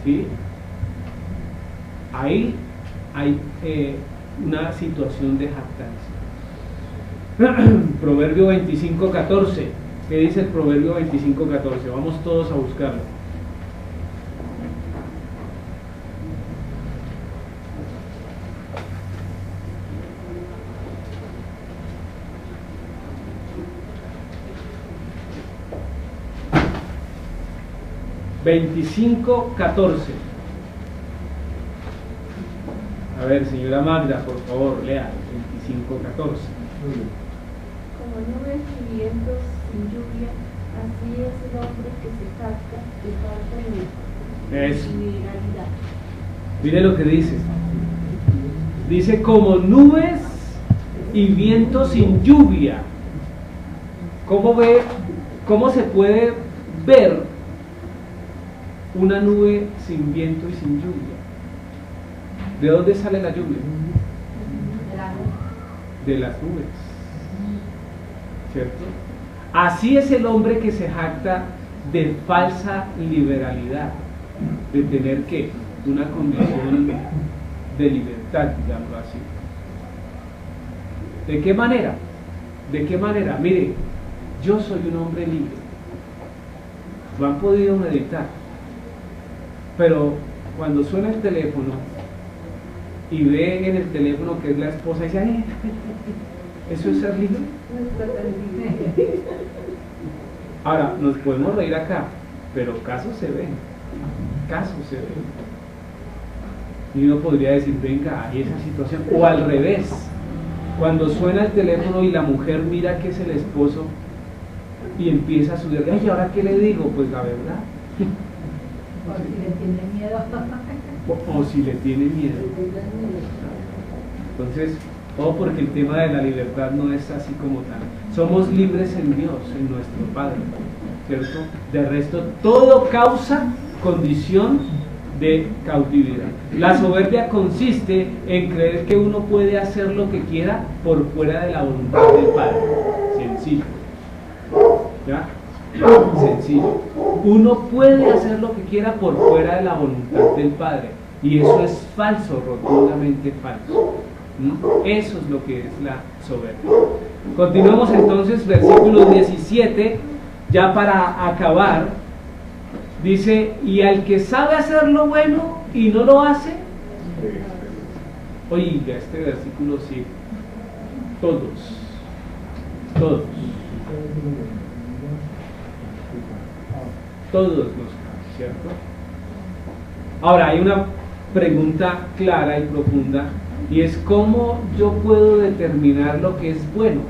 ¿sí? Ahí hay una situación de jactancia. Proverbio 25:14. ¿Qué dice el Proverbio 25:14? Vamos todos a buscarlo. (25:14). A ver, señora Magda, por favor, lea 25:14. Como nubes y vientos sin lluvia, así es el hombre que se jacta de falta de liberalidad. Mire lo que dice. Dice como nubes y vientos sin lluvia. ¿Cómo se puede ver una nube sin viento y sin lluvia? ¿De dónde sale la lluvia? De las nubes, ¿cierto? Así es el hombre que se jacta de falsa liberalidad, de tener que una condición de libertad, digámoslo así. ¿De qué manera? ¿De qué manera? Mire, yo soy un hombre libre. Lo han podido meditar. Pero cuando suena el teléfono, y ve en el teléfono que es la esposa y dice, "Ay, ¿eso es ser libre?" Ahora, nos podemos reír acá, pero casos se ven, casos se ven. Y uno podría decir, venga, hay esa situación. O al revés, cuando suena el teléfono y la mujer mira que es el esposo y empieza a subir, ay, ¿y ahora qué le digo? Pues la verdad. O si le tiene miedo. O si le tiene miedo. Entonces, porque el tema de la libertad no es así como tal. Somos libres en Dios, en nuestro Padre, ¿cierto? De resto, todo causa condición de cautividad. La soberbia consiste en creer que uno puede hacer lo que quiera por fuera de la voluntad del Padre. Sencillo. ¿Ya? Sencillo. Uno puede hacer lo que quiera por fuera de la voluntad del Padre. Y eso es falso, rotundamente falso. Eso es lo que es la soberbia. Continuamos entonces, versículo 17, ya para acabar. Dice, y al que sabe hacer lo bueno y no lo hace, oiga, este versículo sí, todos, nos caen, ¿cierto? Ahora, hay una pregunta clara y profunda, y es ¿cómo yo puedo determinar lo que es bueno?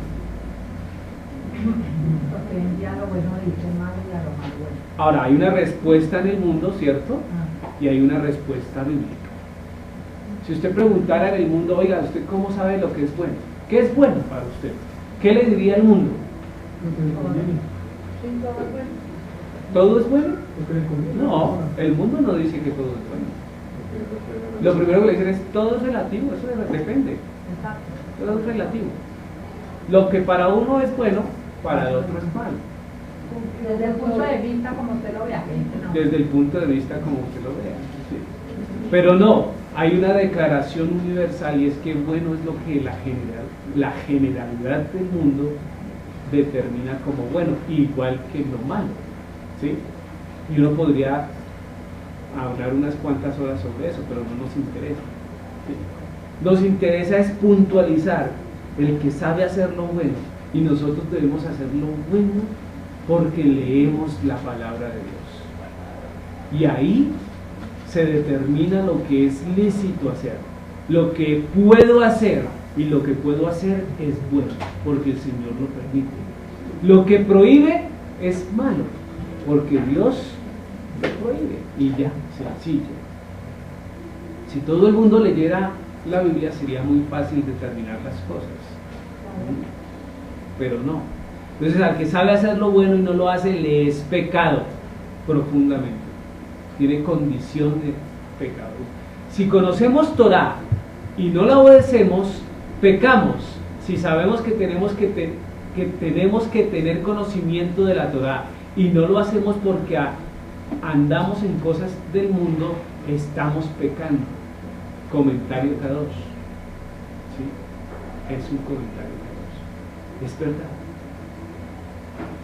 Porque en día lo bueno dice malo y a lo malo bueno. Ahora, hay una respuesta en el mundo, ¿cierto? Y hay una respuesta bíblica. Si usted preguntara en el mundo, oiga, ¿usted cómo sabe lo que es bueno? ¿Qué es bueno para usted? ¿Qué le diría al mundo? ¿Todo es bueno? No, el mundo no dice que todo es bueno. Lo primero que le dicen es, todo es relativo, eso depende. Todo es relativo. Lo que para uno es bueno, para el otro es malo. Desde el punto de vista como usted lo vea, ¿no? Desde el punto de vista como usted lo vea, sí. Pero no, hay una declaración universal y es que bueno es lo que la generalidad del mundo determina como bueno, igual que lo malo, ¿sí? Y uno podría hablar unas cuantas horas sobre eso, pero no nos interesa, ¿sí? Nos interesa es puntualizar el que sabe hacer lo bueno, y nosotros debemos hacer lo bueno porque leemos la palabra de Dios. Y ahí se determina lo que es lícito hacer, lo que puedo hacer, y lo que puedo hacer es bueno, porque el Señor lo permite. Lo que prohíbe es malo, porque Dios lo prohíbe, y ya, sencillo. Si todo el mundo leyera la Biblia sería muy fácil determinar las cosas, pero no. Entonces al que sabe hacer lo bueno y no lo hace, le es pecado profundamente, tiene condición de pecado. Si conocemos Torah y no la obedecemos, pecamos. Si sabemos que tenemos que tener conocimiento de la Torah y no lo hacemos porque andamos en cosas del mundo, estamos pecando. Comentario K2, ¿sí? Es un comentario K2, es verdad.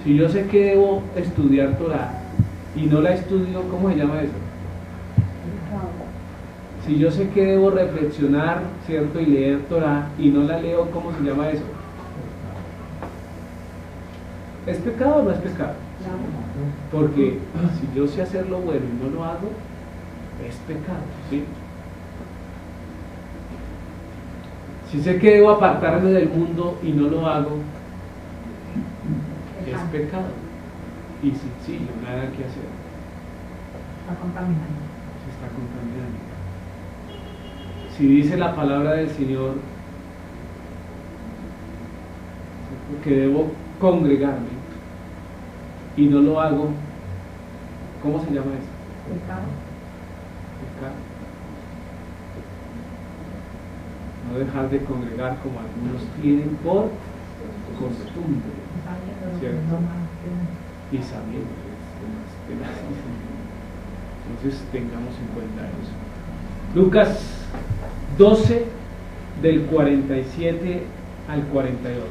Si yo sé que debo estudiar Torah y no la estudio, ¿cómo se llama eso? Si yo sé que debo reflexionar, ¿cierto? Y leer Torah y no la leo, ¿cómo se llama eso? ¿Es pecado o no es pecado? Porque si yo sé hacer lo bueno y no lo hago, es pecado, ¿sí? Si sé que debo apartarme del mundo y no lo hago, es pecado. Y sencillo, nada que hacer. Está contaminando. Se está contaminando. Si dice la palabra del Señor que debo congregarme y no lo hago, ¿cómo se llama eso? Pecado. Pecado. No dejar de congregar como algunos tienen por costumbre, ¿cierto? Y sabiendo que es demás. Entonces tengamos en cuenta eso. Lucas 12 del 47 al 48.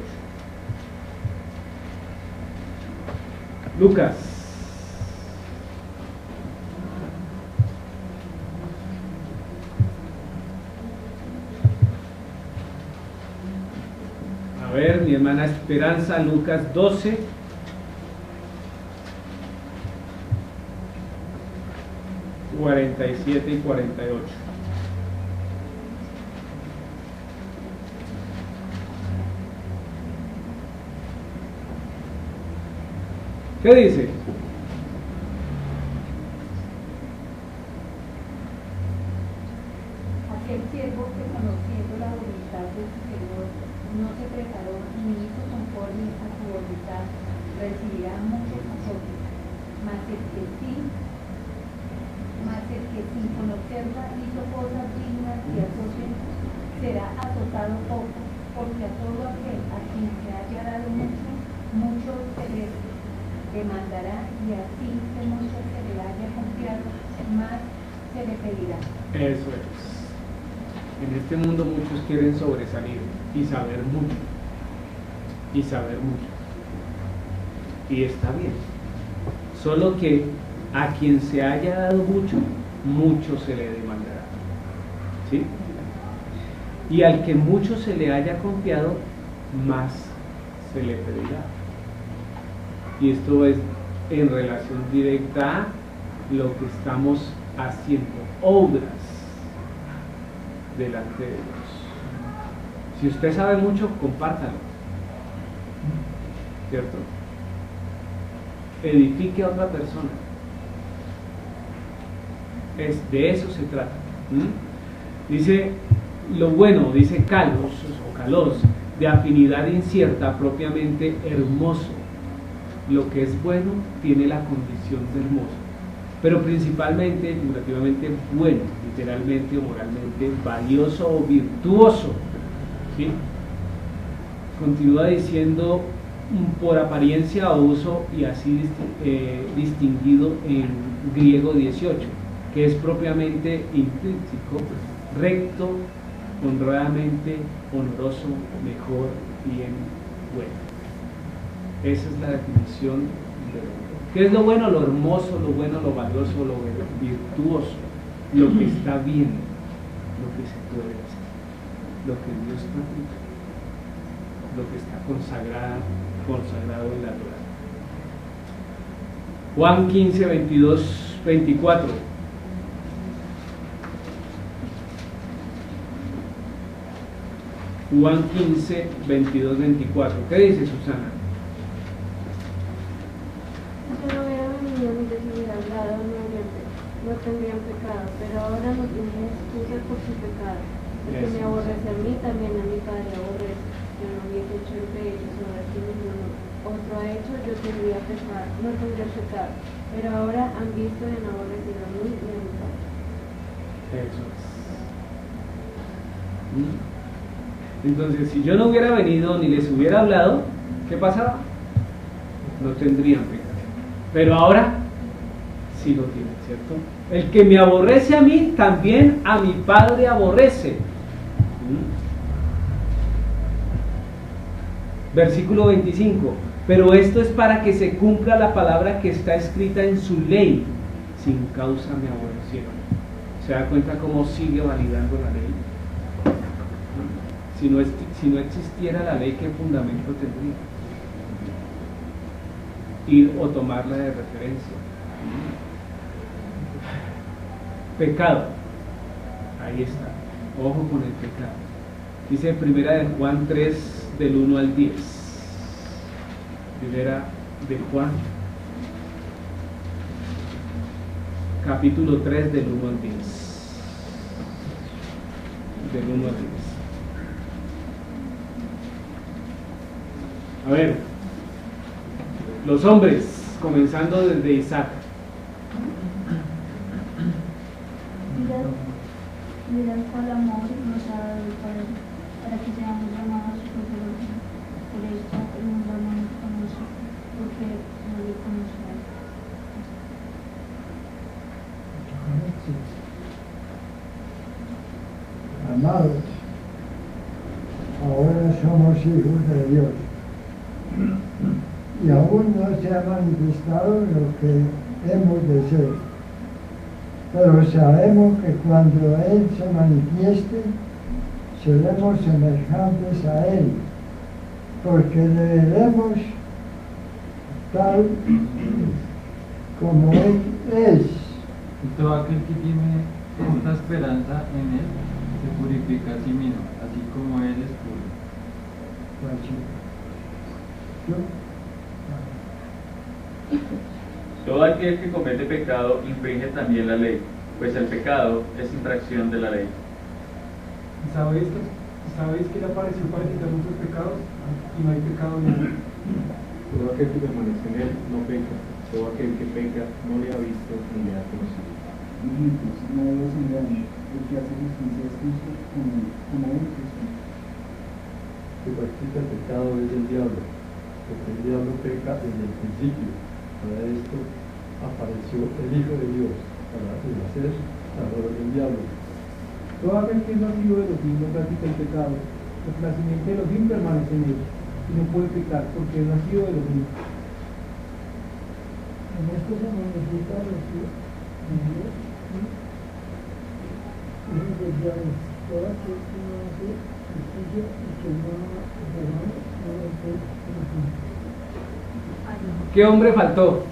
Lucas. A ver, mi hermana Esperanza, Lucas 12. ...47 y 48. ¿Qué dice? Aquel siervo que conociendo la voluntad de su Señor no se preparó ni hizo conforme a su voluntad, recibirá muchos azotes, mas el que sin conocerla hizo cosas dignas y azotes, será azotado poco, porque a todo aquel a quien se haya dado mucho, mucho se le demandará, y así que mucho se le haya confiado, más se le pedirá. Eso es. En este mundo muchos quieren sobresalir y saber mucho. Y saber mucho. Y está bien. Solo que a quien se haya dado mucho, mucho se le demandará. ¿Sí? Y al que mucho se le haya confiado, más se le pedirá. Y esto es en relación directa a lo que estamos haciendo, obras delante de Dios. Si usted sabe mucho, compártalo, ¿cierto? Edifique a otra persona. De eso se trata. Dice lo bueno, dice Calos o Calos, de afinidad incierta, propiamente hermoso. Lo que es bueno tiene la condición de hermoso, pero principalmente, figurativamente, bueno, literalmente o moralmente valioso o virtuoso. ¿Sí? Continúa diciendo por apariencia o uso, y así distinguido en griego 18, que es propiamente intrínseco, recto, honradamente honroso, mejor, bien, bueno. Esa es la definición de lo bueno. ¿Qué es lo bueno? Lo hermoso, lo bueno, lo valioso, lo virtuoso, lo que está bien, lo que se puede hacer, lo que Dios practica, lo que está consagrado en la Torá. Juan 15, 22, 24. Juan 15, 22, 24. ¿Qué dice Susana? Si no hubiera venido ni les hubiera hablado, no tendrían pecado, pero ahora no tienen excusa por su pecado. El que me aborrece a mí, también a mi Padre aborrece. Yo no hubiese hecho entre ellos, ahora sí ninguno otro ha hecho, yo tendría pecado, no tendría pecado. Pero ahora han visto y han aborrecido a mí y a mi Padre. Eso es. Entonces, si yo no hubiera venido ni les hubiera hablado, ¿qué pasaba? No tendrían pecado. Pero ahora sí lo tienen, ¿cierto? El que me aborrece a mí, también a mi Padre aborrece. Versículo 25. Pero esto es para que se cumpla la palabra que está escrita en su ley. Sin causa me aborrecieron. ¿Se da cuenta cómo sigue validando la ley? Si no existiera la ley, ¿qué fundamento tendría? Ir o tomarla de referencia. Pecado. Ahí está. Ojo con el pecado. Dice primera de Juan 3, del 1 al 10. Primera de Juan, capítulo 3, del 1 al 10. Del 1 al 10. A ver, los hombres, comenzando desde Isaac. Mirad cuál amor nos ha dado el Padre, para que seamos llamados hijos de Dios. Por esto el mundo no nos conoce, porque no le conoce a él. Amados, ahora somos hijos de Dios. Y aún no se ha manifestado lo que hemos de ser. Pero sabemos que cuando Él se manifieste, seremos semejantes a Él, porque le veremos tal como Él es. Y todo aquel que tiene esta esperanza en Él se purifica a sí mismo, así como Él es puro. Todo aquel que comete pecado infringe también la ley, pues el pecado es infracción de la ley. ¿Sabéis que Él apareció para quitar nuestros pecados? Y no hay pecado en Él. Todo aquel que permanece en Él no peca. Todo aquel que peca no le ha visto ni le ha conocido. Hijitos, no los engañen. El que hace justicia es justo como Él es justo. Que practica el pecado es del diablo, porque el diablo peca desde el principio. Para esto apareció el Hijo de Dios, para deshacer las obras del diablo. Todo aquel que es nacido de Elohim no practica el pecado, porque la simiente de Elohim permanece en él, y no puede pecar porque es nacido de Elohim. En esto se manifiesta Dios en Dios, y en el diablo. Todo aquel que no hace justicia y que no perdona, no lo hace Elohim. ¿Qué hombre faltó?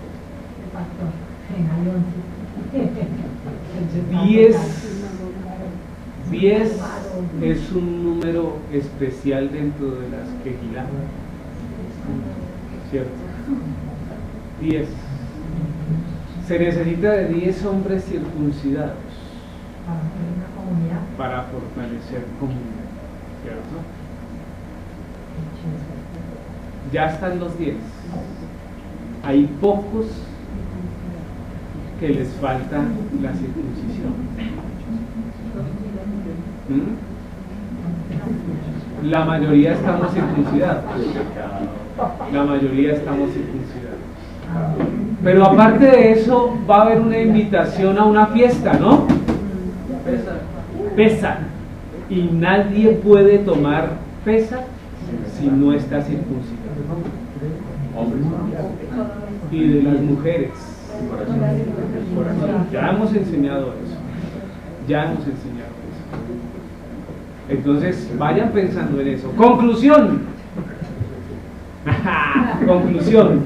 El pastor, en 10 es un número especial dentro de las Kehilá, ¿cierto? 10. Se necesita de 10 hombres circuncidados para fortalecer comunidad, ¿cierto? Ya están los 10. Hay pocos que les falta la circuncisión. La mayoría estamos circuncidados. La mayoría estamos circuncidados. Pero aparte de eso, va a haber una invitación a una fiesta, ¿no? Pesa. Y nadie puede tomar pesa si no está circuncidado. Y de las mujeres. Ya hemos enseñado eso. Ya hemos enseñado eso. Entonces, vayan pensando en eso. Conclusión. Conclusión.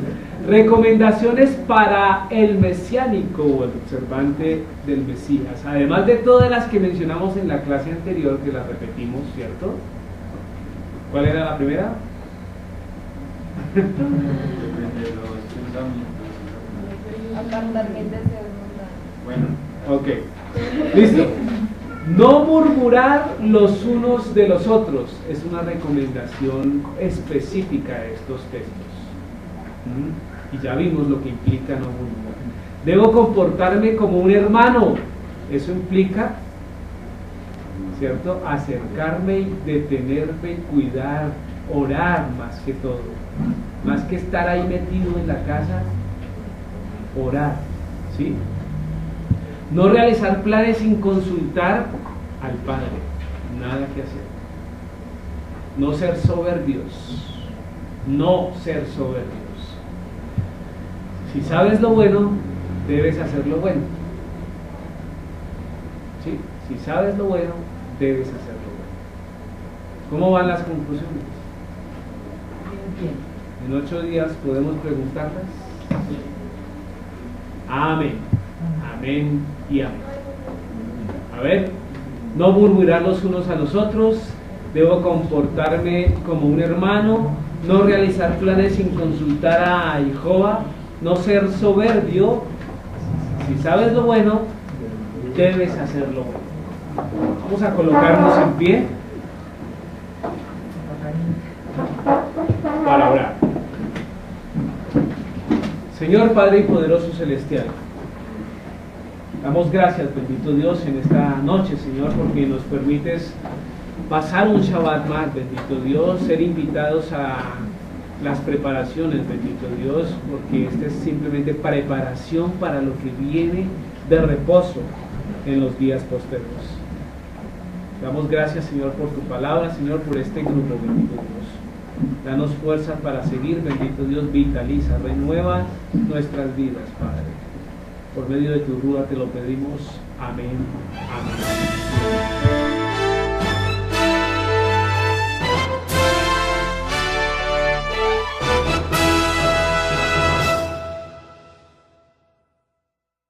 Recomendaciones para el mesiánico o el observante del Mesías. Además de todas las que mencionamos en la clase anterior, que las repetimos, ¿cierto? ¿Cuál era la primera? Bueno, ok. Listo. No murmurar los unos de los otros es una recomendación específica de estos textos. Y ya vimos lo que implica no murmurar. Debo comportarme como un hermano. Eso implica, ¿cierto? Acercarme y detenerme, cuidar, orar más que todo. Más que estar ahí metido en la casa, orar, ¿sí? No realizar planes sin consultar al Padre, nada que hacer. No ser soberbios, no ser soberbios. Si sabes lo bueno, debes hacer lo bueno. ¿Sí? Si sabes lo bueno, debes hacer lo bueno. ¿Cómo van las conclusiones? En 8 días podemos preguntarlas. Amén. Amén y amén. A ver, no murmurar los unos a los otros. Debo comportarme como un hermano. No realizar planes sin consultar a Jehová. No ser soberbio. Si sabes lo bueno, debes hacer lo bueno. Vamos a colocarnos en pie para orar. Señor Padre y poderoso celestial, damos gracias, bendito Dios, en esta noche, Señor, porque nos permites pasar un Shabbat más, bendito Dios, ser invitados a las preparaciones, bendito Dios, porque esta es simplemente preparación para lo que viene de reposo en los días posteriores. Damos gracias, Señor, por tu palabra, Señor, por este grupo, bendito Dios. Danos fuerza para seguir, bendito Dios, vitaliza, renueva nuestras vidas, Padre. Por medio de tu rúa te lo pedimos. Amén. Amén.